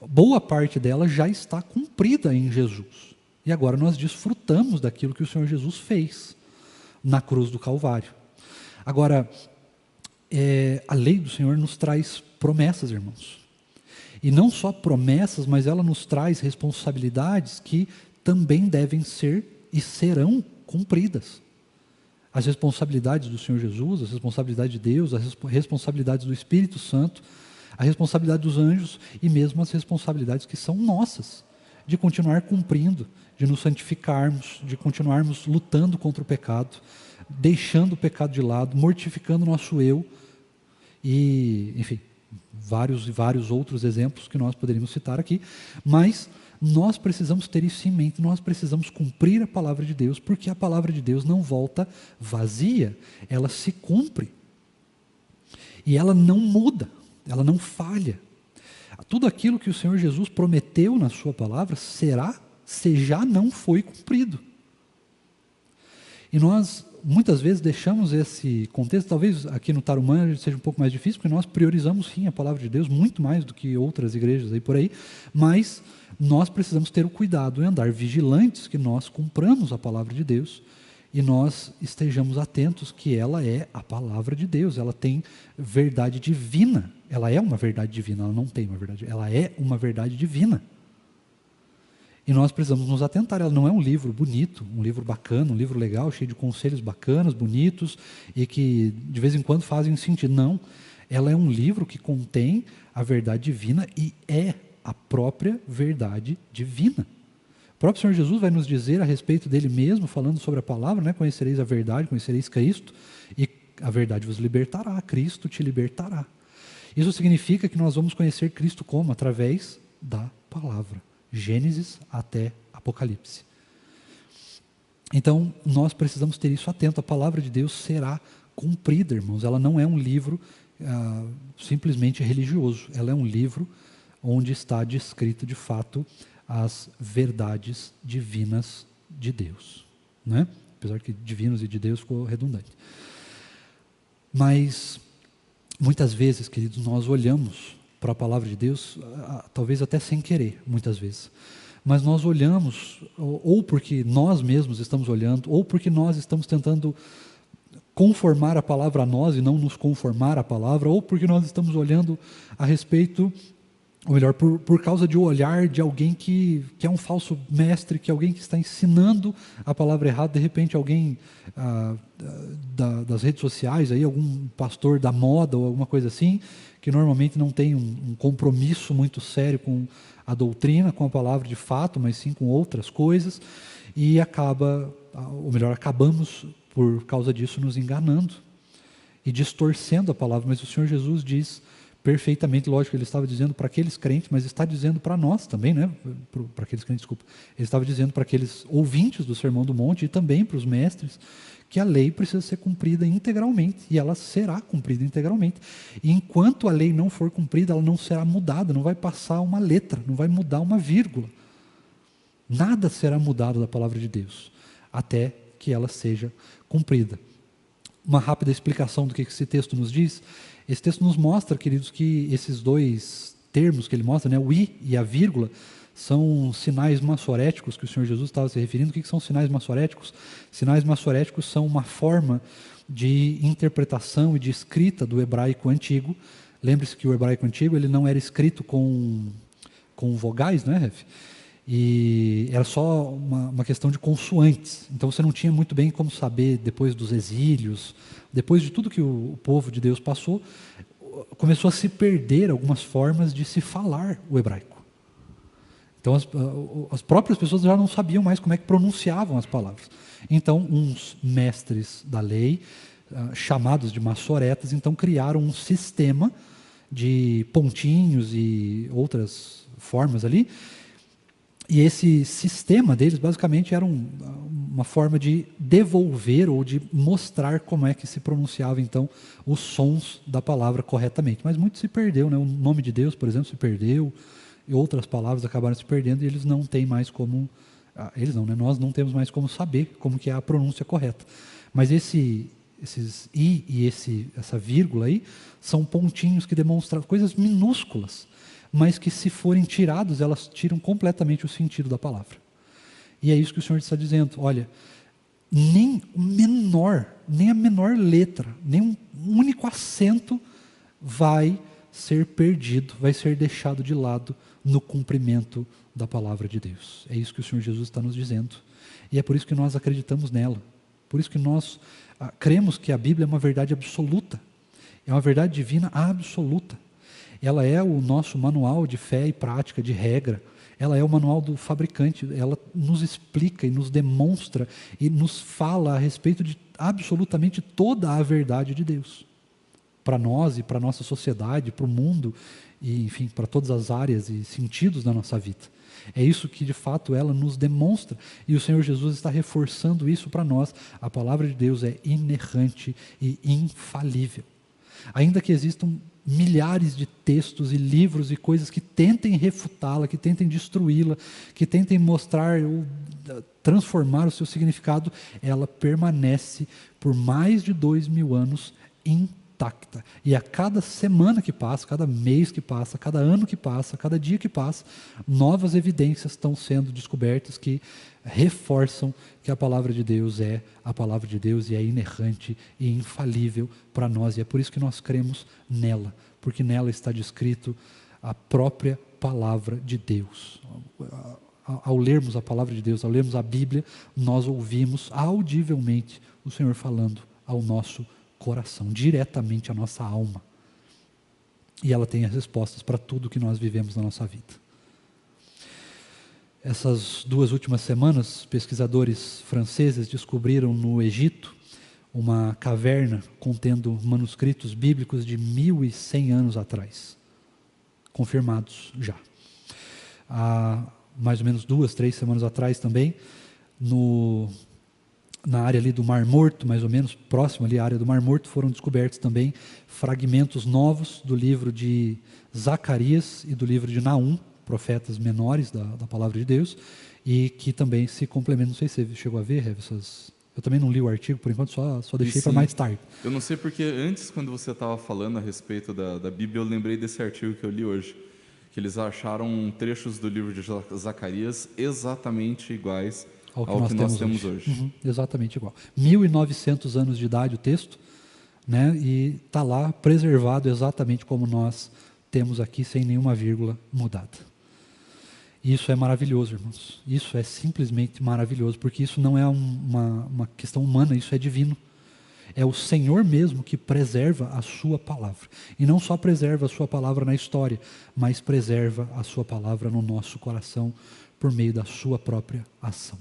boa parte dela já está cumprida em Jesus. E agora nós desfrutamos daquilo que o Senhor Jesus fez na cruz do Calvário. Agora, a lei do Senhor nos traz promessas, irmãos. E não só promessas, mas ela nos traz responsabilidades que também devem ser e serão cumpridas. As responsabilidades do Senhor Jesus, as responsabilidades de Deus, as responsabilidades do Espírito Santo, a responsabilidade dos anjos e mesmo as responsabilidades que são nossas, de continuar cumprindo, de nos santificarmos, de continuarmos lutando contra o pecado, deixando o pecado de lado, mortificando o nosso eu e, enfim, vários e vários outros exemplos que nós poderíamos citar aqui, mas nós precisamos ter isso em mente, nós precisamos cumprir a palavra de Deus, porque a palavra de Deus não volta vazia, ela se cumpre. E ela não muda, ela não falha. Tudo aquilo que o Senhor Jesus prometeu na sua palavra será, se já não foi cumprido. E nós, muitas vezes, deixamos esse contexto, talvez aqui no Tarumã seja um pouco mais difícil, porque nós priorizamos sim a palavra de Deus, muito mais do que outras igrejas aí por aí, mas nós precisamos ter o cuidado em andar vigilantes que nós cumpramos a palavra de Deus e nós estejamos atentos que ela é a palavra de Deus, ela tem verdade divina, ela é uma verdade divina, ela não tem uma verdade, ela é uma verdade divina. E nós precisamos nos atentar, ela não é um livro bonito, um livro bacana, um livro legal, cheio de conselhos bacanas, bonitos, e que de vez em quando fazem sentido. Não, ela é um livro que contém a verdade divina e é a própria verdade divina. O próprio Senhor Jesus vai nos dizer a respeito dele mesmo, falando sobre a palavra, né? Conhecereis a verdade, conhecereis Cristo, e a verdade vos libertará, Cristo te libertará. Isso significa que nós vamos conhecer Cristo como? Através da palavra. Gênesis até Apocalipse. Então, nós precisamos ter isso atento. A palavra de Deus será cumprida, irmãos. Ela não é um livro simplesmente religioso. Ela é um livro onde está descrito, de fato, as verdades divinas de Deus. Né? Apesar que divinos e de Deus ficou redundante. Mas, muitas vezes, queridos, nós olhamos para a palavra de Deus, talvez até sem querer, muitas vezes. Mas nós olhamos, ou porque nós mesmos estamos olhando, ou porque nós estamos tentando conformar a palavra a nós e não nos conformar à palavra, ou porque nós estamos olhando a respeito, ou melhor, por causa de um olhar de alguém que é um falso mestre, que é alguém que está ensinando a palavra errada, de repente alguém das redes sociais, aí, algum pastor da moda ou alguma coisa assim, que normalmente não tem um compromisso muito sério com a doutrina, com a palavra de fato, mas sim com outras coisas, e acabamos por causa disso nos enganando e distorcendo a palavra. Mas o Senhor Jesus diz perfeitamente, lógico, ele estava dizendo para aqueles crentes, mas está dizendo para nós também, né? Para aqueles crentes, desculpa. Ele estava dizendo para aqueles ouvintes do Sermão do Monte e também para os mestres, que a lei precisa ser cumprida integralmente, e ela será cumprida integralmente. E enquanto a lei não for cumprida, ela não será mudada, não vai passar uma letra, não vai mudar uma vírgula. Nada será mudado da palavra de Deus, até que ela seja cumprida. Uma rápida explicação do que esse texto nos diz. Esse texto nos mostra, queridos, que esses dois termos que ele mostra, né, o i e a vírgula, são sinais massoréticos que o Senhor Jesus estava se referindo. O que são sinais massoréticos? Sinais massoréticos são uma forma de interpretação e de escrita do hebraico antigo. Lembre-se que o hebraico antigo ele não era escrito com vogais, né, Ref? E era só uma questão de consoantes. Então você não tinha muito bem como saber, depois dos exílios, depois de tudo que o povo de Deus passou, começou a se perder algumas formas de se falar o hebraico. Então as próprias pessoas já não sabiam mais como é que pronunciavam as palavras. Então uns mestres da lei, chamados de massoretas, então criaram um sistema de pontinhos e outras formas ali. E esse sistema deles basicamente era uma forma de devolver ou de mostrar como é que se pronunciava então os sons da palavra corretamente. Mas muito se perdeu, né? O nome de Deus, por exemplo, se perdeu, e outras palavras acabaram se perdendo, e eles não têm mais como, eles não, né? Nós não temos mais como saber como que é a pronúncia correta. Mas esses i e essa vírgula aí são pontinhos que demonstram coisas minúsculas, mas que se forem tirados, elas tiram completamente o sentido da palavra. E é isso que o Senhor está dizendo. Olha, nem a menor letra, nem um único acento vai ser perdido, vai ser deixado de lado no cumprimento da palavra de Deus. É isso que o Senhor Jesus está nos dizendo. E é por isso que nós acreditamos nela. Por isso que nós cremos que a Bíblia é uma verdade absoluta. É uma verdade divina absoluta. Ela é o nosso manual de fé e prática, de regra. Ela é o manual do fabricante. Ela nos explica e nos demonstra e nos fala a respeito de absolutamente toda a verdade de Deus. Para nós e para a nossa sociedade, para o mundo, e enfim, para todas as áreas e sentidos da nossa vida. É isso que de fato ela nos demonstra. E o Senhor Jesus está reforçando isso para nós. A palavra de Deus é inerrante e infalível. Ainda que existam milhares de textos e livros e coisas que tentem refutá-la, que tentem destruí-la, que tentem mostrar ou transformar o seu significado, ela permanece por mais de 2000 anos intacta. intacta. E a cada semana que passa, cada mês que passa, cada ano que passa, cada dia que passa, novas evidências estão sendo descobertas que reforçam que a palavra de Deus é a palavra de Deus e é inerrante e infalível para nós. E é por isso que nós cremos nela, porque nela está descrito a própria palavra de Deus. Ao lermos a palavra de Deus, ao lermos a Bíblia, nós ouvimos audivelmente o Senhor falando ao nosso coração, diretamente à nossa alma. E ela tem as respostas para tudo que nós vivemos na nossa vida. Essas 2 últimas semanas, pesquisadores franceses descobriram no Egito uma caverna contendo manuscritos bíblicos de 1.100 anos atrás, confirmados já. Há mais ou menos 2, 3 semanas atrás também, na área ali do Mar Morto, mais ou menos, próximo ali à área do Mar Morto, foram descobertos também fragmentos novos do livro de Zacarias e do livro de Naum, profetas menores da palavra de Deus, e que também se complementam. Não sei se você chegou a ver, Rev, eu também não li o artigo, por enquanto só deixei para mais tarde. Eu não sei porque antes, quando você estava falando a respeito da Bíblia, eu lembrei desse artigo que eu li hoje, que eles acharam trechos do livro de Zacarias exatamente iguais ao que nós temos hoje. Exatamente igual. 1.900 anos de idade o texto, né, e está lá preservado exatamente como nós temos aqui, sem nenhuma vírgula mudada. Isso é maravilhoso, irmãos. Isso é simplesmente maravilhoso, porque isso não é uma questão humana, isso é divino. É o Senhor mesmo que preserva a sua palavra. E não só preserva a sua palavra na história, mas preserva a sua palavra no nosso coração por meio da sua própria ação.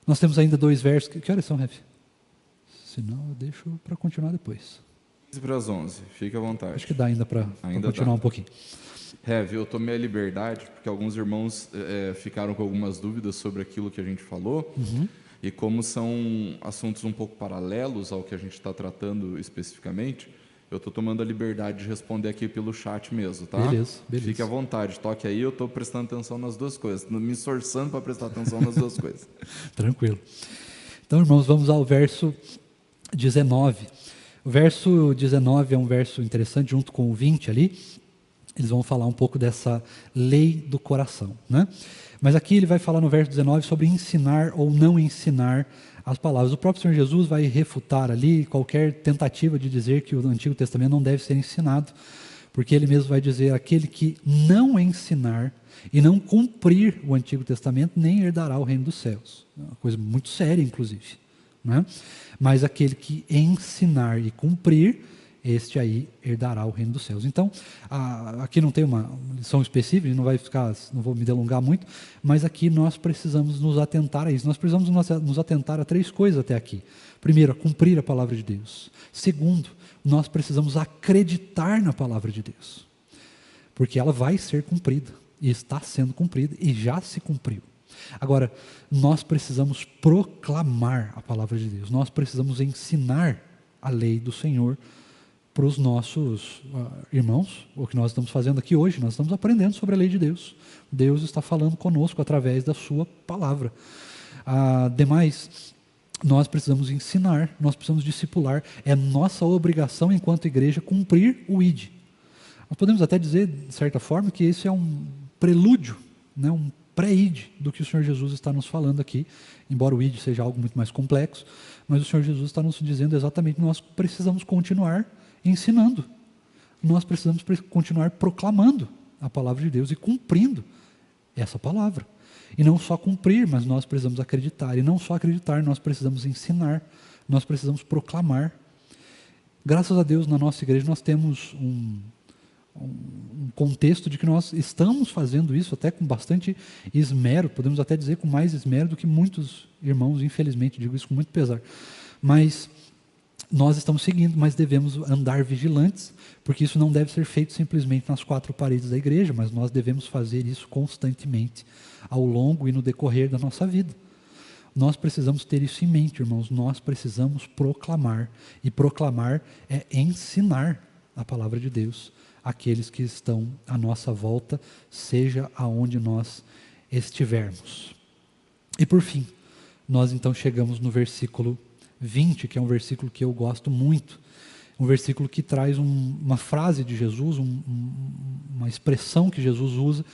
Nós temos ainda 2 versos. Que horas são, Rev? Senão eu deixo para continuar depois. 15 para as 11, fique à vontade. Acho que dá ainda para continuar um pouquinho. Rev, eu tomei a liberdade, porque alguns irmãos ficaram com algumas dúvidas sobre aquilo que a gente falou, e como são assuntos um pouco paralelos ao que a gente está tratando especificamente, eu estou tomando a liberdade de responder aqui pelo chat mesmo, tá? Beleza. Fique à vontade, toque aí, eu estou prestando atenção nas 2 coisas, me esforçando para prestar atenção nas 2 coisas. Tranquilo. Então, irmãos, vamos ao verso 19. O verso 19 é um verso interessante, junto com o 20 ali. Eles vão falar um pouco dessa lei do coração, né? Mas aqui ele vai falar no verso 19 sobre ensinar ou não ensinar as palavras. O próprio Senhor Jesus vai refutar ali qualquer tentativa de dizer que o Antigo Testamento não deve ser ensinado, porque ele mesmo vai dizer: aquele que não ensinar e não cumprir o Antigo Testamento nem herdará o reino dos céus. É uma coisa muito séria, inclusive, né? Mas aquele que ensinar e cumprir, este aí herdará o reino dos céus. Então, aqui não tem uma lição específica, não vou me delongar muito, mas aqui nós precisamos nos atentar a isso. Nós precisamos nos atentar a 3 coisas até aqui. Primeiro, a cumprir a palavra de Deus. Segundo, nós precisamos acreditar na palavra de Deus, porque ela vai ser cumprida, e está sendo cumprida, e já se cumpriu. Agora, nós precisamos proclamar a palavra de Deus, nós precisamos ensinar a lei do Senhor para os nossos irmãos. O que nós estamos fazendo aqui hoje, nós estamos aprendendo sobre a lei de Deus. Deus está falando conosco através da sua palavra. Demais, nós precisamos ensinar, nós precisamos discipular. É nossa obrigação enquanto igreja cumprir o ID. Nós podemos até dizer, de certa forma, que esse é um prelúdio, né, um pré-ID do que o Senhor Jesus está nos falando aqui, embora o ID seja algo muito mais complexo, mas o Senhor Jesus está nos dizendo exatamente que nós precisamos continuar ensinando, nós precisamos continuar proclamando a palavra de Deus e cumprindo essa palavra. E não só cumprir, mas nós precisamos acreditar. E não só acreditar, nós precisamos ensinar, nós precisamos proclamar. Graças a Deus, na nossa igreja, nós temos um contexto de que nós estamos fazendo isso até com bastante esmero, podemos até dizer com mais esmero do que muitos irmãos, infelizmente, digo isso com muito pesar. Mas nós estamos seguindo, mas devemos andar vigilantes, porque isso não deve ser feito simplesmente nas 4 paredes da igreja, mas nós devemos fazer isso constantemente, ao longo e no decorrer da nossa vida. Nós precisamos ter isso em mente, irmãos, nós precisamos proclamar, e proclamar é ensinar a palavra de Deus àqueles que estão à nossa volta, seja aonde nós estivermos. E por fim, nós então chegamos no versículo 20, que é um versículo que eu gosto muito. Um versículo que traz uma frase de Jesus, uma expressão que Jesus usa,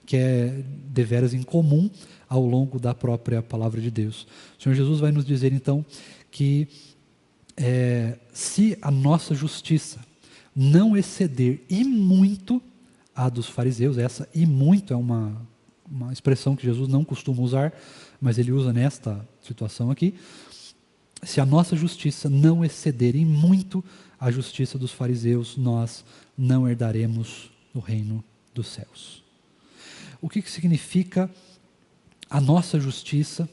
que é deveras incomum ao longo da própria palavra de Deus. O Senhor Jesus vai nos dizer, então, que se a nossa justiça não exceder e muito a dos fariseus, essa e muito é uma expressão que Jesus não costuma usar, mas ele usa nesta situação aqui, se a nossa justiça não exceder em muito a justiça dos fariseus, nós não herdaremos o reino dos céus. O que significa a nossa justiça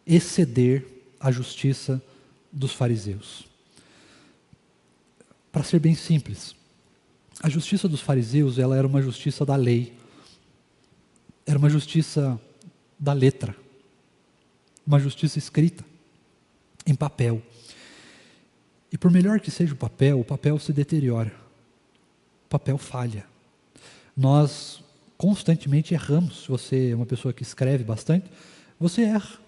exceder a justiça dos fariseus? Para ser bem simples, a justiça dos fariseus, ela era uma justiça da lei, era uma justiça da letra, uma justiça escrita em papel. E por melhor que seja o papel se deteriora, o papel falha. Nós constantemente erramos. Se você é uma pessoa que escreve bastante, você erra.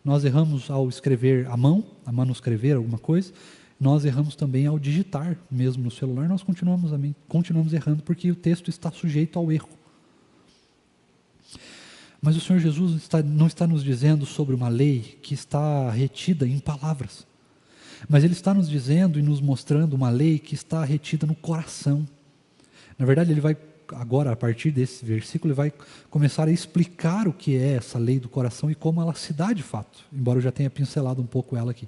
Nós erramos ao escrever à mão, a manuscrever alguma coisa. Nós erramos também ao digitar, mesmo no celular. Nós continuamos errando porque o texto está sujeito ao erro. Mas o Senhor Jesus não está nos dizendo sobre uma lei que está retida em palavras. Mas Ele está nos dizendo e nos mostrando uma lei que está retida no coração. Na verdade, Ele vai, agora, a partir desse versículo, Ele vai começar a explicar o que é essa lei do coração e como ela se dá de fato, embora eu já tenha pincelado um pouco ela aqui.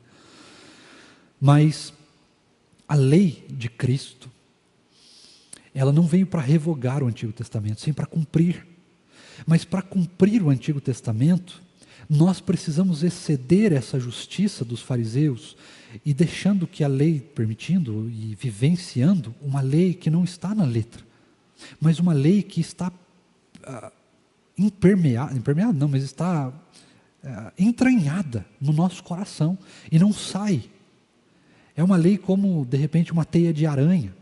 Mas a lei de Cristo, ela não veio para revogar o Antigo Testamento, sim para cumprir. Mas para cumprir o Antigo Testamento, nós precisamos exceder essa justiça dos fariseus e deixando que a lei, permitindo e vivenciando uma lei que não está na letra, mas uma lei que está impermeada não, mas está entranhada no nosso coração e não sai. É uma lei como, de repente, uma teia de aranha,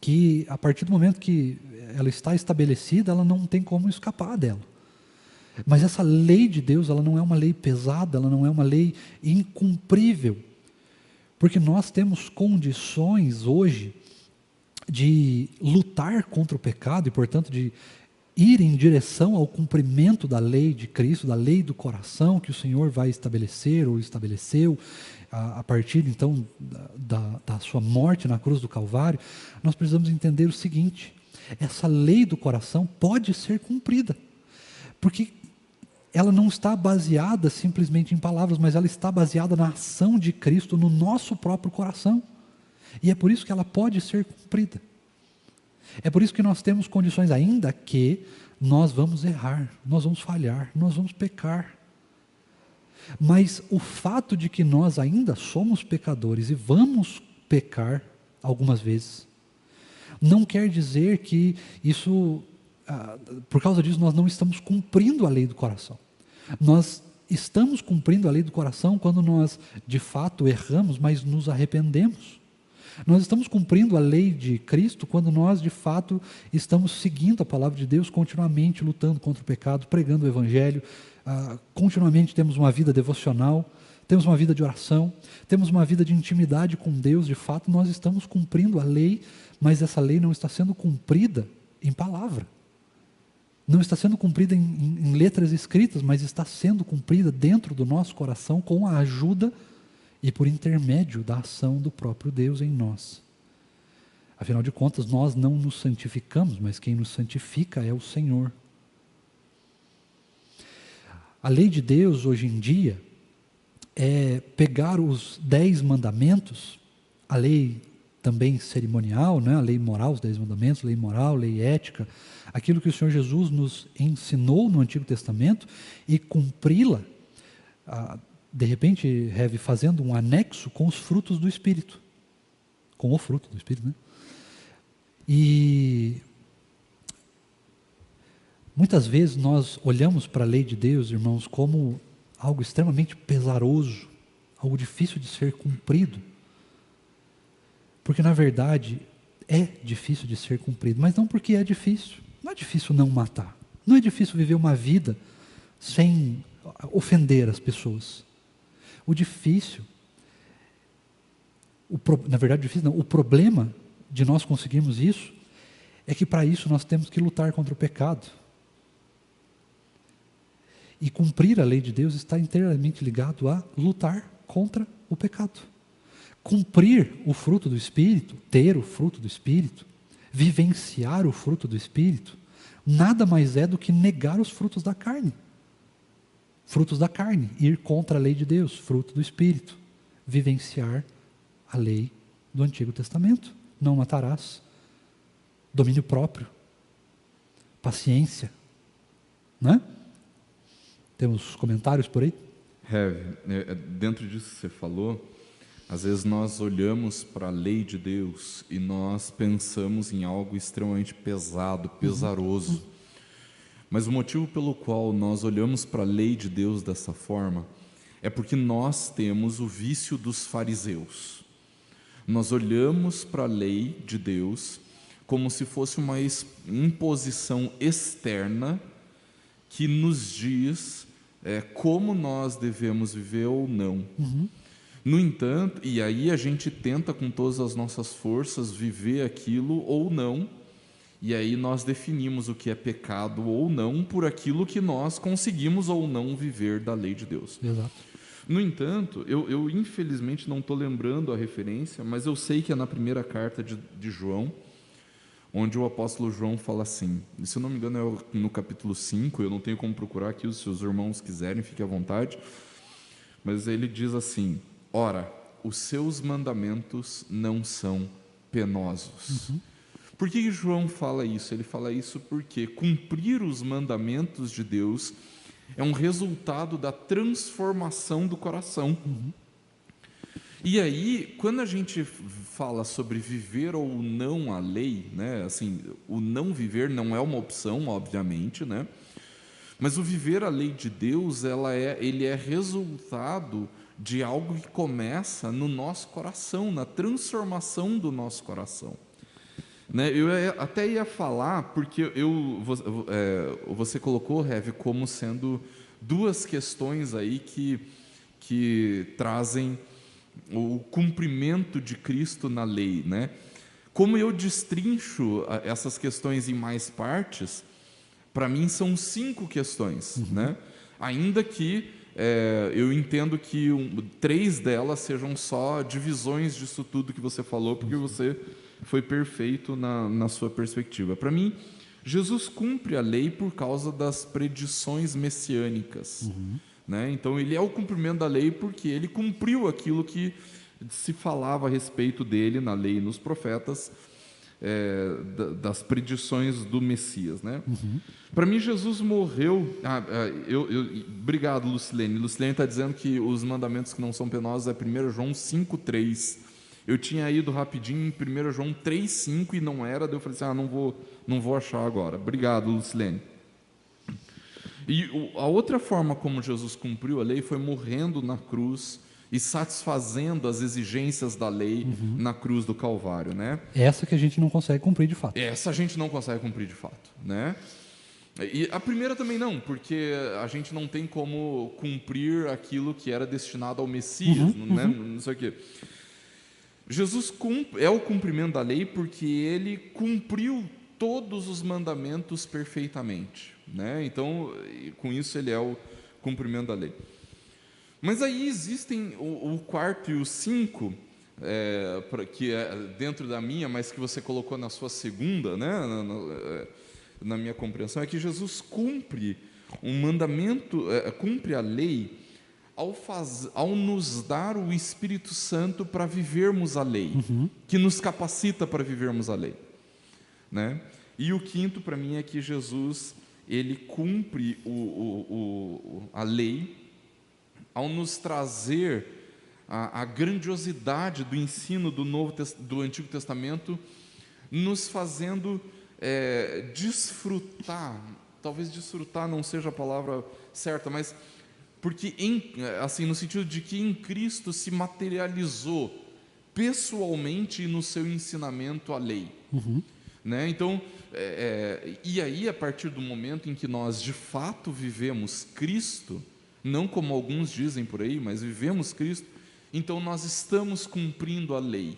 que a partir do momento que ela está estabelecida, ela não tem como escapar dela. Mas essa lei de Deus, ela não é uma lei pesada, ela não é uma lei incumprível, porque nós temos condições hoje de lutar contra o pecado e, portanto, de ir em direção ao cumprimento da lei de Cristo, da lei do coração que o Senhor vai estabelecer ou estabeleceu a partir, então, da sua morte na cruz do Calvário. Nós precisamos entender o seguinte: essa lei do coração pode ser cumprida, porque ela não está baseada simplesmente em palavras, mas ela está baseada na ação de Cristo no nosso próprio coração, e é por isso que ela pode ser cumprida. É por isso que nós temos condições, ainda que nós vamos errar, nós vamos falhar, nós vamos pecar. Mas o fato de que nós ainda somos pecadores e vamos pecar algumas vezes, não quer dizer que isso, por causa disso, nós não estamos cumprindo a lei do coração. Nós estamos cumprindo a lei do coração quando nós, de fato, erramos, mas nos arrependemos. Nós estamos cumprindo a lei de Cristo quando nós, de fato, estamos seguindo a palavra de Deus, continuamente lutando contra o pecado, pregando o Evangelho, continuamente temos uma vida devocional, temos uma vida de oração, temos uma vida de intimidade com Deus. De fato, nós estamos cumprindo a lei, mas essa lei não está sendo cumprida em palavra. Não está sendo cumprida em letras escritas, mas está sendo cumprida dentro do nosso coração com a ajuda e por intermédio da ação do próprio Deus em nós. Afinal de contas, nós não nos santificamos, mas quem nos santifica é o Senhor. A lei de Deus hoje em dia é pegar os 10 mandamentos, a lei também cerimonial, né? A lei moral, os 10 mandamentos, lei moral, lei ética, aquilo que o Senhor Jesus nos ensinou no Antigo Testamento, e cumpri-la, de repente, Rev, fazendo um anexo com os frutos do Espírito, com o fruto do Espírito, né? E muitas vezes nós olhamos para a lei de Deus, irmãos, como algo extremamente pesaroso, algo difícil de ser cumprido, porque na verdade é difícil de ser cumprido, mas não porque é difícil. Não é difícil não matar, não é difícil viver uma vida sem ofender as pessoas. O difícil Na verdade, difícil não. O problema de nós conseguirmos isso é que para isso nós temos que lutar contra o pecado. E cumprir a lei de Deus está inteiramente ligado a lutar contra o pecado. Cumprir o fruto do Espírito, ter o fruto do Espírito, vivenciar o fruto do Espírito, nada mais é do que negar os frutos da carne. Frutos da carne, ir contra a lei de Deus, fruto do Espírito, vivenciar a lei do Antigo Testamento. Não matarás, domínio próprio, paciência, né? Temos comentários por aí? Dentro disso que você falou, às vezes nós olhamos para a lei de Deus e nós pensamos em algo extremamente pesado, pesaroso. Mas o motivo pelo qual nós olhamos para a lei de Deus dessa forma é porque nós temos o vício dos fariseus. Nós olhamos para a lei de Deus como se fosse uma imposição externa que nos diz como nós devemos viver ou não. No entanto, e aí a gente tenta com todas as nossas forças viver aquilo ou não, e aí nós definimos o que é pecado ou não por aquilo que nós conseguimos ou não viver da lei de Deus. Exato. No entanto, eu infelizmente não estou lembrando a referência, mas eu sei que é na primeira carta de João, onde o apóstolo João fala assim, e se eu não me engano é no capítulo 5, eu não tenho como procurar aqui, se os irmãos quiserem, fiquem à vontade, mas ele diz assim: ora, os seus mandamentos não são penosos. Por que João fala isso? Ele fala isso porque cumprir os mandamentos de Deus é um resultado da transformação do coração. E aí, quando a gente fala sobre viver ou não a lei, né, assim, o não viver não é uma opção, obviamente, né, mas o viver a lei de Deus, ele é resultado de algo que começa no nosso coração, na transformação do nosso coração. Né, eu até ia falar, porque você colocou, Rev, como sendo duas questões aí que trazem o cumprimento de Cristo na lei, né? Como eu destrincho essas questões em mais partes, para mim são 5 questões, né? Ainda que eu entendo que 3 delas sejam só divisões disso tudo que você falou, porque você foi perfeito na sua perspectiva. Para mim, Jesus cumpre a lei por causa das predições messiânicas. Né? Então, ele é o cumprimento da lei porque ele cumpriu aquilo que se falava a respeito dele na lei e nos profetas, das predições do Messias. Né? Para mim, Jesus morreu... Obrigado, Lucilene. Lucilene está dizendo que os mandamentos que não são penosos é 1 João 5,3. Eu tinha ido rapidinho em 1 João 3,5 e não era, daí eu falei assim, não vou achar agora. Obrigado, Lucilene. E a outra forma como Jesus cumpriu a lei foi morrendo na cruz e satisfazendo as exigências da lei na cruz do Calvário, né? Essa que a gente não consegue cumprir de fato. Essa a gente não consegue cumprir de fato, né? E a primeira também não, porque a gente não tem como cumprir aquilo que era destinado ao Messias, né? Não sei o quê. Jesus é o cumprimento da lei porque ele cumpriu todos os mandamentos perfeitamente, né? Então, com isso ele é o cumprimento da lei. Mas aí existem o 4 e o 5, que é dentro da minha, mas que você colocou na sua segunda, né? Na minha compreensão, é que Jesus cumpre um mandamento, cumpre a lei ao nos dar o Espírito Santo para vivermos a lei, que nos capacita para vivermos a lei, né? E o 5 para mim é que Jesus ele cumpre a lei ao nos trazer a grandiosidade do ensino do Antigo Testamento, nos fazendo desfrutar, talvez desfrutar não seja a palavra certa, mas porque assim, no sentido de que em Cristo se materializou pessoalmente e no seu ensinamento a lei. Né? Então, e aí a partir do momento em que nós de fato vivemos Cristo, não como alguns dizem por aí, mas vivemos Cristo, então nós estamos cumprindo a lei,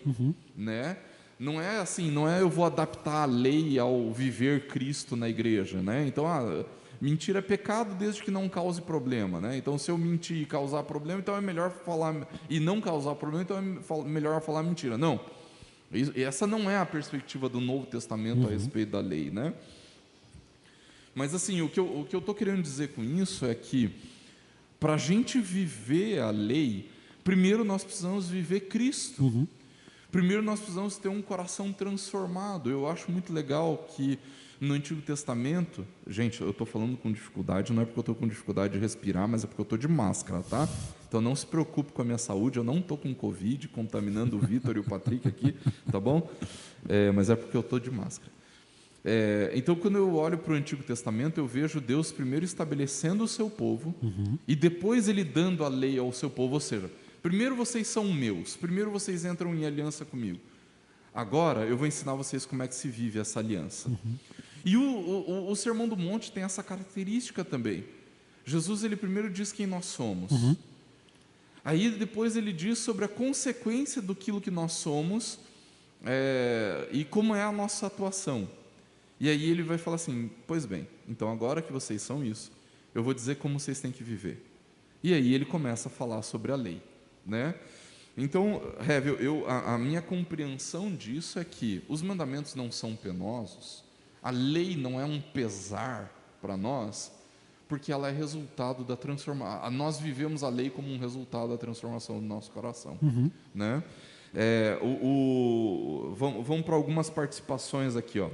né? Não é assim, não é eu vou adaptar a lei ao viver Cristo na igreja, né? Então, mentira é pecado desde que não cause problema, né? Então, se eu mentir e causar problema, então é melhor falar, e não causar problema, então é melhor falar mentira. Não, essa não é a perspectiva do Novo Testamento a respeito da lei, né? Mas assim, o que eu estou querendo dizer com isso é que, para a gente viver a lei, primeiro nós precisamos viver Cristo. Primeiro nós precisamos ter um coração transformado. Eu acho muito legal que no Antigo Testamento, gente, eu estou falando com dificuldade, não é porque eu estou com dificuldade de respirar, mas é porque eu estou de máscara, tá? Então não se preocupe com a minha saúde, eu não estou com Covid, contaminando o Vitor e o Patrick aqui, tá bom? Mas é porque eu estou de máscara. Então, quando eu olho para o Antigo Testamento, eu vejo Deus primeiro estabelecendo o seu povo e depois Ele dando a lei ao seu povo, ou seja, primeiro vocês são meus, primeiro vocês entram em aliança comigo. Agora eu vou ensinar vocês como é que se vive essa aliança. E o Sermão do Monte tem essa característica também. Jesus, ele primeiro diz quem nós somos. Aí depois ele diz sobre a consequência daquilo que nós somos e como é a nossa atuação. E aí ele vai falar assim, pois bem, então agora que vocês são isso, eu vou dizer como vocês têm que viver. E aí ele começa a falar sobre a lei, né? Então, Hevel, a minha compreensão disso é que os mandamentos não são penosos, a lei não é um pesar para nós, porque ela é resultado da transformação. Nós vivemos a lei como um resultado da transformação do nosso coração, né? Vamos para algumas participações aqui, ó.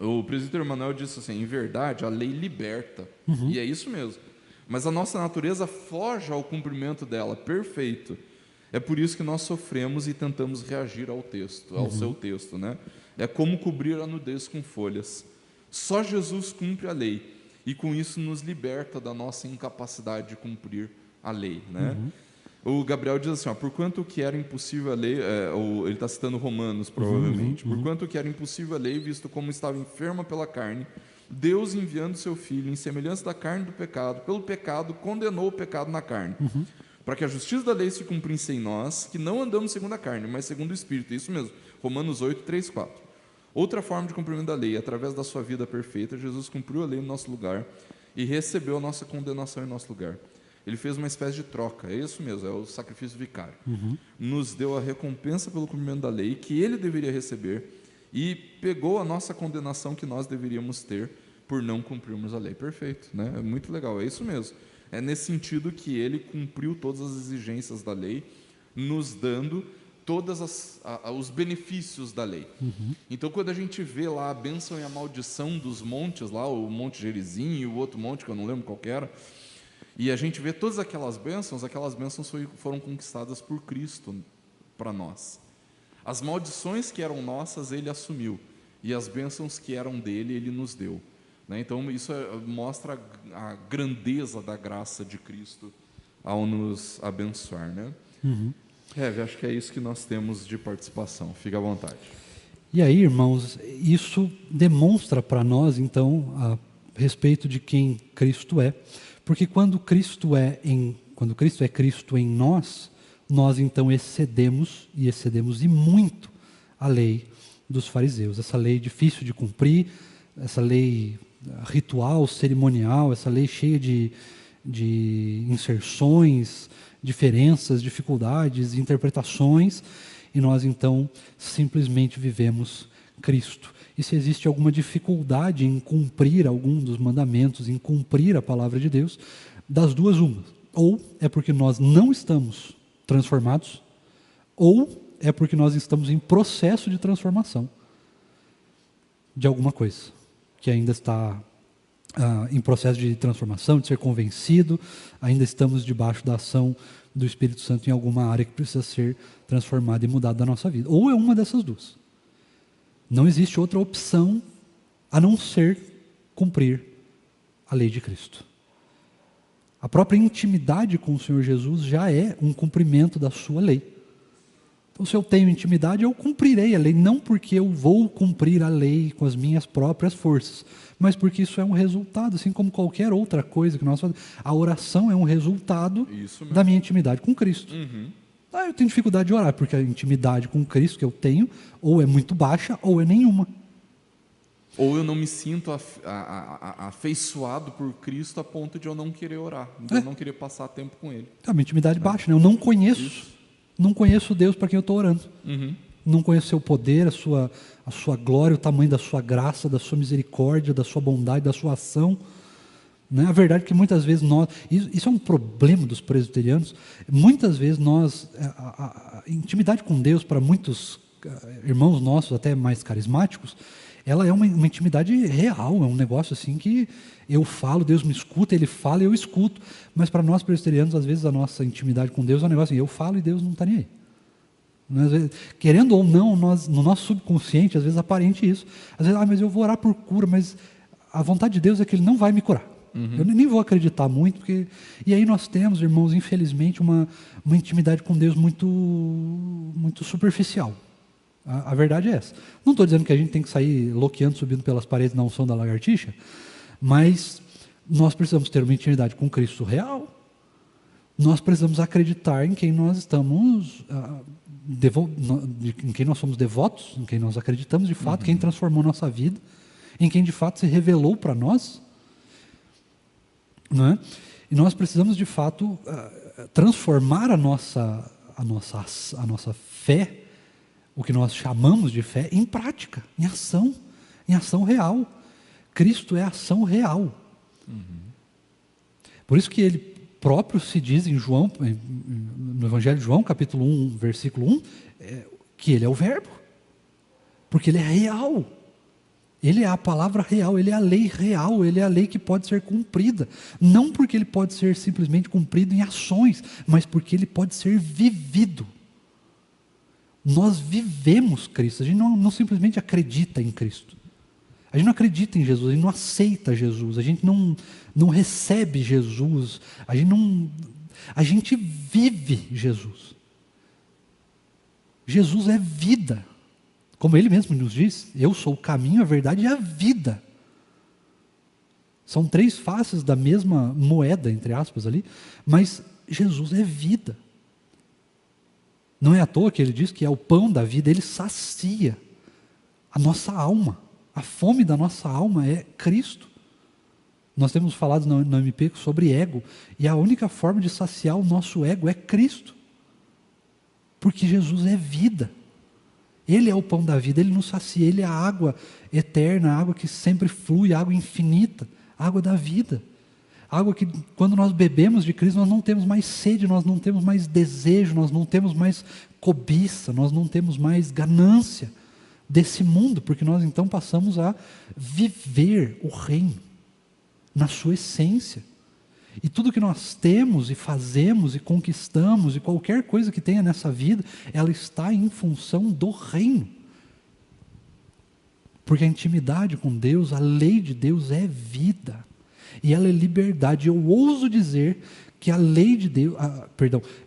O presbítero Emanuel disse assim, em verdade, a lei liberta, e é isso mesmo, mas a nossa natureza foge ao cumprimento dela, perfeito. É por isso que nós sofremos e tentamos reagir ao texto, ao seu texto, né? É como cobrir a nudez com folhas. Só Jesus cumpre a lei, e com isso nos liberta da nossa incapacidade de cumprir a lei, né? O Gabriel diz assim, porquanto que era impossível a lei, ele está citando Romanos, provavelmente, porquanto que era impossível a lei, visto como estava enferma pela carne, Deus, enviando seu Filho, em semelhança da carne do pecado, pelo pecado, condenou o pecado na carne, para que a justiça da lei se cumprisse em nós, que não andamos segundo a carne, mas segundo o Espírito. É isso mesmo, Romanos 8, 3, 4. Outra forma de cumprimento da lei, através da sua vida perfeita, Jesus cumpriu a lei no nosso lugar e recebeu a nossa condenação em nosso lugar. Ele fez uma espécie de troca, é isso mesmo, é o sacrifício vicário. Nos deu a recompensa pelo cumprimento da lei que ele deveria receber e pegou a nossa condenação que nós deveríamos ter por não cumprirmos a lei. Perfeito, né? É muito legal, é isso mesmo. É nesse sentido que ele cumpriu todas as exigências da lei, nos dando todos os benefícios da lei. Então, quando a gente vê lá a bênção e a maldição dos montes, lá o Monte Gerizim e o outro monte, que eu não lembro qual que era, e a gente vê todas aquelas bênçãos foram conquistadas por Cristo para nós. As maldições que eram nossas, ele assumiu, e as bênçãos que eram dele, ele nos deu. Né? Então, isso mostra a grandeza da graça de Cristo ao nos abençoar. Né? Acho que é isso que nós temos de participação. Fica à vontade. E aí, irmãos, isso demonstra para nós, então, a respeito de quem Cristo é. Porque quando Cristo é Cristo em nós, nós então excedemos e muito a lei dos fariseus. Essa lei difícil de cumprir, essa lei ritual, cerimonial, essa lei cheia de inserções, diferenças, dificuldades, interpretações, e nós então simplesmente vivemos Cristo. E se existe alguma dificuldade em cumprir algum dos mandamentos, em cumprir a palavra de Deus, das duas uma. Ou é porque nós não estamos transformados, ou é porque nós estamos em processo de transformação de alguma coisa, que ainda está em processo de transformação, de ser convencido, ainda estamos debaixo da ação do Espírito Santo em alguma área que precisa ser transformada e mudada da nossa vida. Ou é uma dessas duas. Não existe outra opção a não ser cumprir a lei de Cristo. A própria intimidade com o Senhor Jesus já é um cumprimento da sua lei. Então, se eu tenho intimidade, eu cumprirei a lei, não porque eu vou cumprir a lei com as minhas próprias forças, mas porque isso é um resultado, assim como qualquer outra coisa que nós fazemos. A oração é um resultado da minha intimidade com Cristo. Eu tenho dificuldade de orar, porque a intimidade com Cristo que eu tenho, ou é muito baixa, ou é nenhuma. Ou eu não me sinto afeiçoado por Cristo a ponto de eu não querer orar, de eu não querer passar tempo com Ele. É uma intimidade baixa, né? Eu não conheço Deus para quem eu estou orando. Não conheço o seu poder, a sua glória, o tamanho da sua graça, da sua misericórdia, da sua bondade, da sua ação. Né? A verdade é que muitas vezes isso é um problema dos presbiterianos, muitas vezes a intimidade com Deus para muitos irmãos nossos, até mais carismáticos, ela é uma intimidade real, é um negócio assim que eu falo, Deus me escuta, Ele fala e eu escuto. Mas para nós presbiterianos, às vezes a nossa intimidade com Deus é um negócio assim, eu falo e Deus não está nem aí. Às vezes, querendo ou não, no nosso subconsciente, às vezes aparente isso. Às vezes, mas eu vou orar por cura, mas a vontade de Deus é que Ele não vai me curar. Eu nem vou acreditar muito, e aí nós temos, irmãos, infelizmente, uma intimidade com Deus muito, muito superficial. A verdade é essa. Não estou dizendo que a gente tem que sair loqueando, subindo pelas paredes na unção da lagartixa, mas nós precisamos ter uma intimidade com Cristo real. Nós precisamos acreditar em quem nós estamos, em quem nós somos devotos, em quem nós acreditamos de fato, quem transformou nossa vida, em quem de fato se revelou para nós. Não é? E nós precisamos de fato transformar a nossa fé, o que nós chamamos de fé, em prática, em ação real. Cristo é ação real. Por isso que Ele próprio se diz em João, no Evangelho de João, capítulo 1, versículo 1, que Ele é o Verbo, porque Ele é real. Ele é a palavra real, Ele é a lei real, Ele é a lei que pode ser cumprida. Não porque Ele pode ser simplesmente cumprido em ações, mas porque Ele pode ser vivido. Nós vivemos Cristo, a gente não simplesmente acredita em Cristo. A gente não acredita em Jesus, a gente não aceita Jesus, a gente não recebe Jesus, a gente vive Jesus. Jesus é vida. Como Ele mesmo nos diz, eu sou o caminho, a verdade e a vida. São 3 faces da mesma moeda, entre aspas, ali, mas Jesus é vida. Não é à toa que Ele diz que é o pão da vida, Ele sacia a nossa alma. A fome da nossa alma é Cristo. Nós temos falado no MP sobre ego, e a única forma de saciar o nosso ego é Cristo. Porque Jesus é vida. Ele é o pão da vida, Ele nos sacia, Ele é a água eterna, a água que sempre flui, a água infinita, a água da vida. A água que, quando nós bebemos de Cristo, nós não temos mais sede, nós não temos mais desejo, nós não temos mais cobiça, nós não temos mais ganância desse mundo, porque nós então passamos a viver o reino na sua essência. E tudo que nós temos e fazemos e conquistamos e qualquer coisa que tenha nessa vida, ela está em função do reino. Porque a intimidade com Deus, a lei de Deus é vida. E ela é liberdade. Eu ouso dizer que a lei de Deus,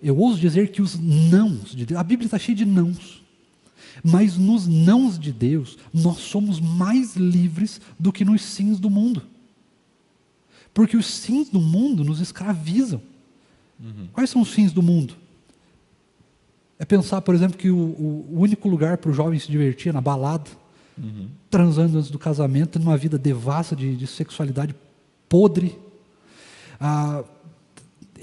eu ouso dizer que os nãos de Deus, a Bíblia está cheia de nãos. Mas nos nãos de Deus, nós somos mais livres do que nos sims do mundo. Porque os sims do mundo nos escravizam. Quais são os sims do mundo? É pensar, por exemplo, que o único lugar para o jovem se divertir é na balada, transando antes do casamento, numa vida devassa de sexualidade podre,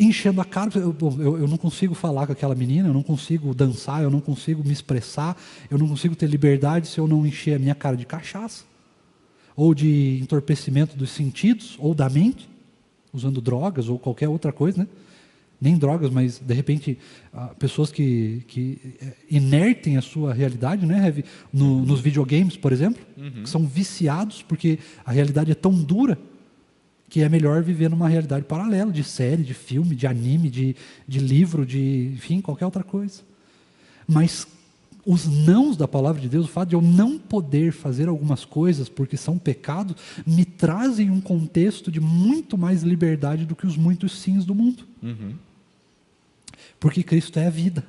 enchendo a cara. Eu não consigo falar com aquela menina, eu não consigo dançar, eu não consigo me expressar, eu não consigo ter liberdade se eu não encher a minha cara de cachaça, ou de entorpecimento dos sentidos, ou da mente, usando drogas ou qualquer outra coisa, né? Nem drogas, mas de repente pessoas que inertem a sua realidade, né, nos videogames, por exemplo, que são viciados porque a realidade é tão dura que é melhor viver numa realidade paralela, de série, de filme, de anime, de livro, enfim, qualquer outra coisa. Mas os nãos da palavra de Deus, o fato de eu não poder fazer algumas coisas porque são pecados, me trazem um contexto de muito mais liberdade do que os muitos sims do mundo. Porque Cristo é a vida.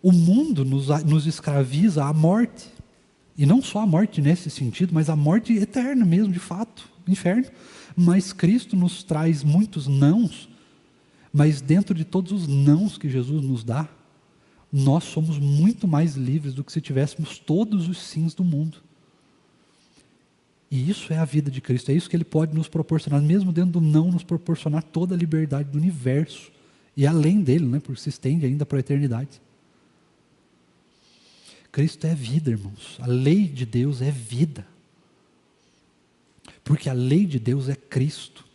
O mundo nos escraviza à morte. E não só a morte nesse sentido, mas a morte eterna mesmo, de fato, inferno. Mas Cristo nos traz muitos nãos, Mas dentro de todos os nãos que Jesus nos dá, nós somos muito mais livres do que se tivéssemos todos os sims do mundo. E isso é a vida de Cristo, é isso que Ele pode nos proporcionar, mesmo dentro do não, nos proporcionar toda a liberdade do universo, e além dele, né, porque se estende ainda para a eternidade. Cristo é vida, irmãos. A lei de Deus é vida. Porque a lei de Deus é Cristo.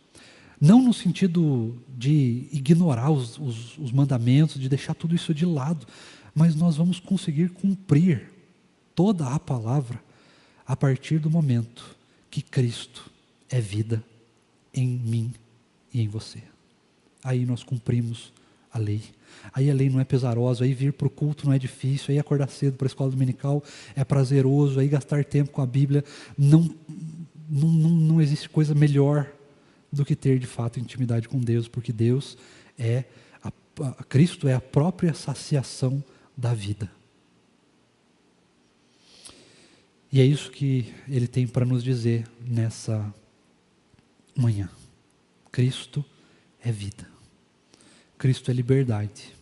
Não no sentido de ignorar os mandamentos, de deixar tudo isso de lado, mas nós vamos conseguir cumprir toda a palavra a partir do momento que Cristo é vida em mim e em você. Aí nós cumprimos a lei. Aí a lei não é pesarosa, aí vir para o culto não é difícil, aí acordar cedo para a escola dominical é prazeroso, aí gastar tempo com a Bíblia, não existe coisa melhor do que ter de fato intimidade com Deus, porque Deus é, Cristo é a própria saciação da vida. E é isso que Ele tem para nos dizer nessa manhã. Cristo é vida. Cristo é liberdade.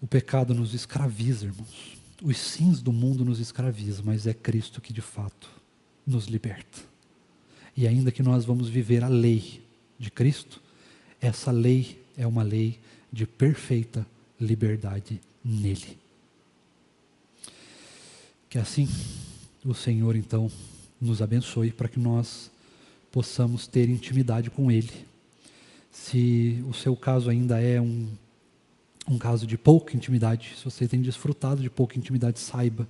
O pecado nos escraviza, irmãos. Os sims do mundo nos escravizam, mas é Cristo que de fato nos liberta. E ainda que nós vamos viver a lei de Cristo, essa lei é uma lei de perfeita liberdade nele. Que assim o Senhor então nos abençoe para que nós possamos ter intimidade com Ele. Se o seu caso ainda é um caso de pouca intimidade, se você tem desfrutado de pouca intimidade, saiba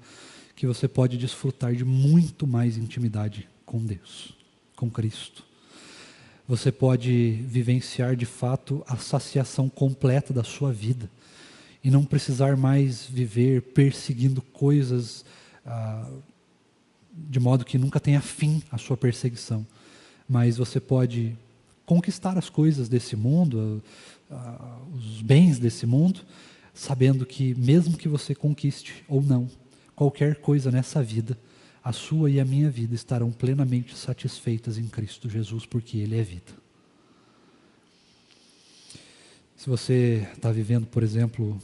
que você pode desfrutar de muito mais intimidade com Deus, com Cristo. Você pode vivenciar de fato a saciação completa da sua vida e não precisar mais viver perseguindo coisas de modo que nunca tenha fim a sua perseguição. Mas você pode conquistar as coisas desse mundo, os bens desse mundo, sabendo que mesmo que você conquiste ou não, qualquer coisa nessa vida, a sua e a minha vida estarão plenamente satisfeitas em Cristo Jesus, porque Ele é vida. Se você está vivendo, por exemplo,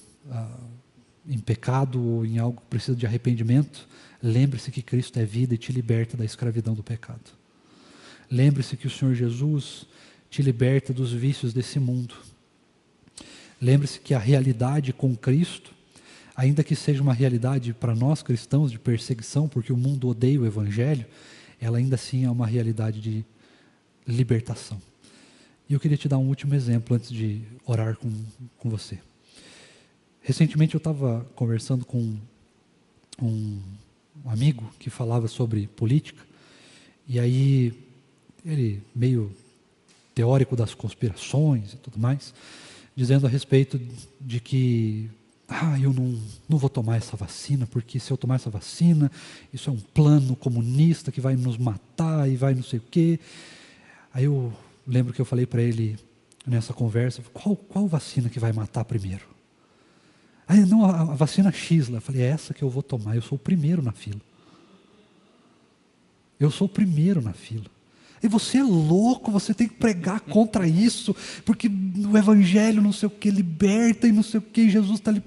em pecado ou em algo que precisa de arrependimento, lembre-se que Cristo é vida e te liberta da escravidão do pecado. Lembre-se que o Senhor Jesus te liberta dos vícios desse mundo. Lembre-se que a realidade com Cristo, ainda que seja uma realidade para nós cristãos de perseguição, porque o mundo odeia o Evangelho, ela ainda assim é uma realidade de libertação. E eu queria te dar um último exemplo antes de orar com você. Recentemente eu estava conversando com um amigo que falava sobre política, e aí ele, meio teórico das conspirações e tudo mais, dizendo a respeito de que eu não vou tomar essa vacina, porque se eu tomar essa vacina, isso é um plano comunista que vai nos matar e vai não sei o quê. Aí eu lembro que eu falei para ele nessa conversa, qual vacina que vai matar primeiro? Aí, não, a vacina X lá. Eu falei, é essa que eu vou tomar, eu sou o primeiro na fila. Eu sou o primeiro na fila. E você é louco, você tem que pregar contra isso, porque o Evangelho não sei o que, liberta e não sei o que, Jesus está ali.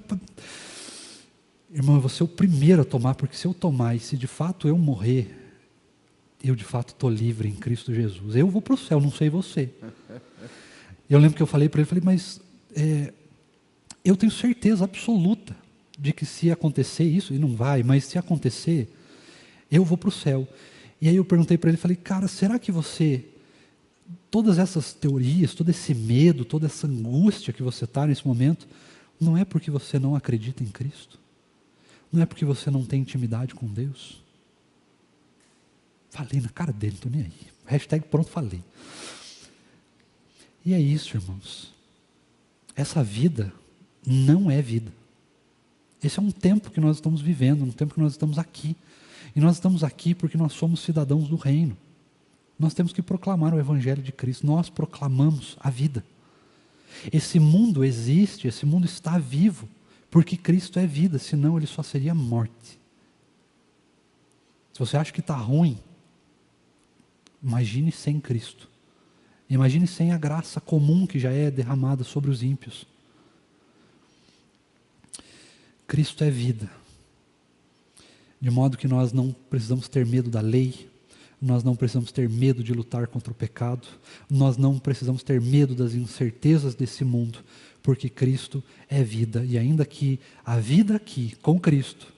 Irmão, eu vou ser o primeiro a tomar, porque se eu tomar e se de fato eu morrer, eu de fato estou livre em Cristo Jesus. Eu vou para o céu, não sei você. Eu lembro que eu falei para ele, mas eu tenho certeza absoluta de que se acontecer isso, e não vai, mas se acontecer, eu vou para o céu. E aí eu perguntei para ele, falei, cara, será que você, todas essas teorias, todo esse medo, toda essa angústia que você está nesse momento, não é porque você não acredita em Cristo? Não é porque você não tem intimidade com Deus? Falei na cara dele, não estou nem aí. Hashtag pronto, falei. E é isso, irmãos. Essa vida não é vida. Esse é um tempo que nós estamos vivendo, um tempo que nós estamos aqui. E nós estamos aqui porque nós somos cidadãos do reino. Nós temos que proclamar o Evangelho de Cristo. Nós proclamamos a vida. Esse mundo existe, esse mundo está vivo, porque Cristo é vida, senão ele só seria morte. Se você acha que está ruim, imagine sem Cristo. Imagine sem a graça comum que já é derramada sobre os ímpios. Cristo é vida. De modo que nós não precisamos ter medo da lei, nós não precisamos ter medo de lutar contra o pecado, nós não precisamos ter medo das incertezas desse mundo, porque Cristo é vida. E ainda que a vida aqui, com Cristo,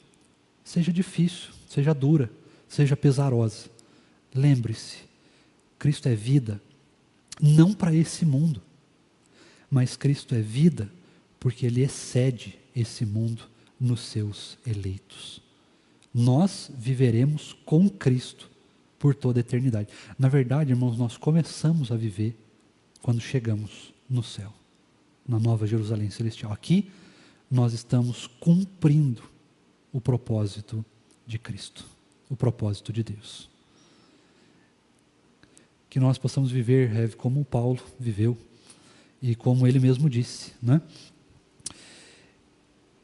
seja difícil, seja dura, seja pesarosa, lembre-se, Cristo é vida, não para esse mundo, mas Cristo é vida porque Ele excede esse mundo nos seus eleitos. Nós viveremos com Cristo por toda a eternidade. Na verdade, irmãos, nós começamos a viver quando chegamos no céu, na Nova Jerusalém Celestial. Aqui, nós estamos cumprindo o propósito de Cristo, o propósito de Deus. Que nós possamos viver, como Paulo viveu, e como ele mesmo disse, né?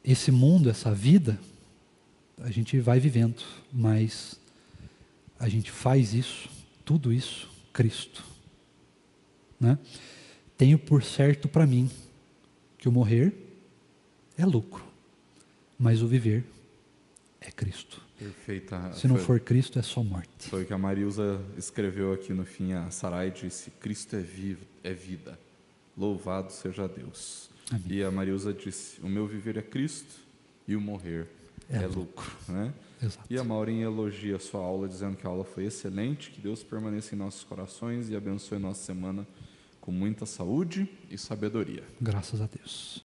Esse mundo, essa vida, a gente vai vivendo, mas a gente faz isso, tudo isso, Cristo, né? Tenho por certo para mim que o morrer é lucro, mas o viver é Cristo. Perfeita. Se não for Cristo, é só morte. Foi o que a Marilza escreveu aqui no fim. A Sarai disse: Cristo é vivo, é vida. Louvado seja Deus. Amém. E a Marilza disse: o meu viver é Cristo e o morrer é lucro. Né? Exato. E a Maureen elogia a sua aula, dizendo que a aula foi excelente, que Deus permaneça em nossos corações e abençoe nossa semana com muita saúde e sabedoria. Graças a Deus.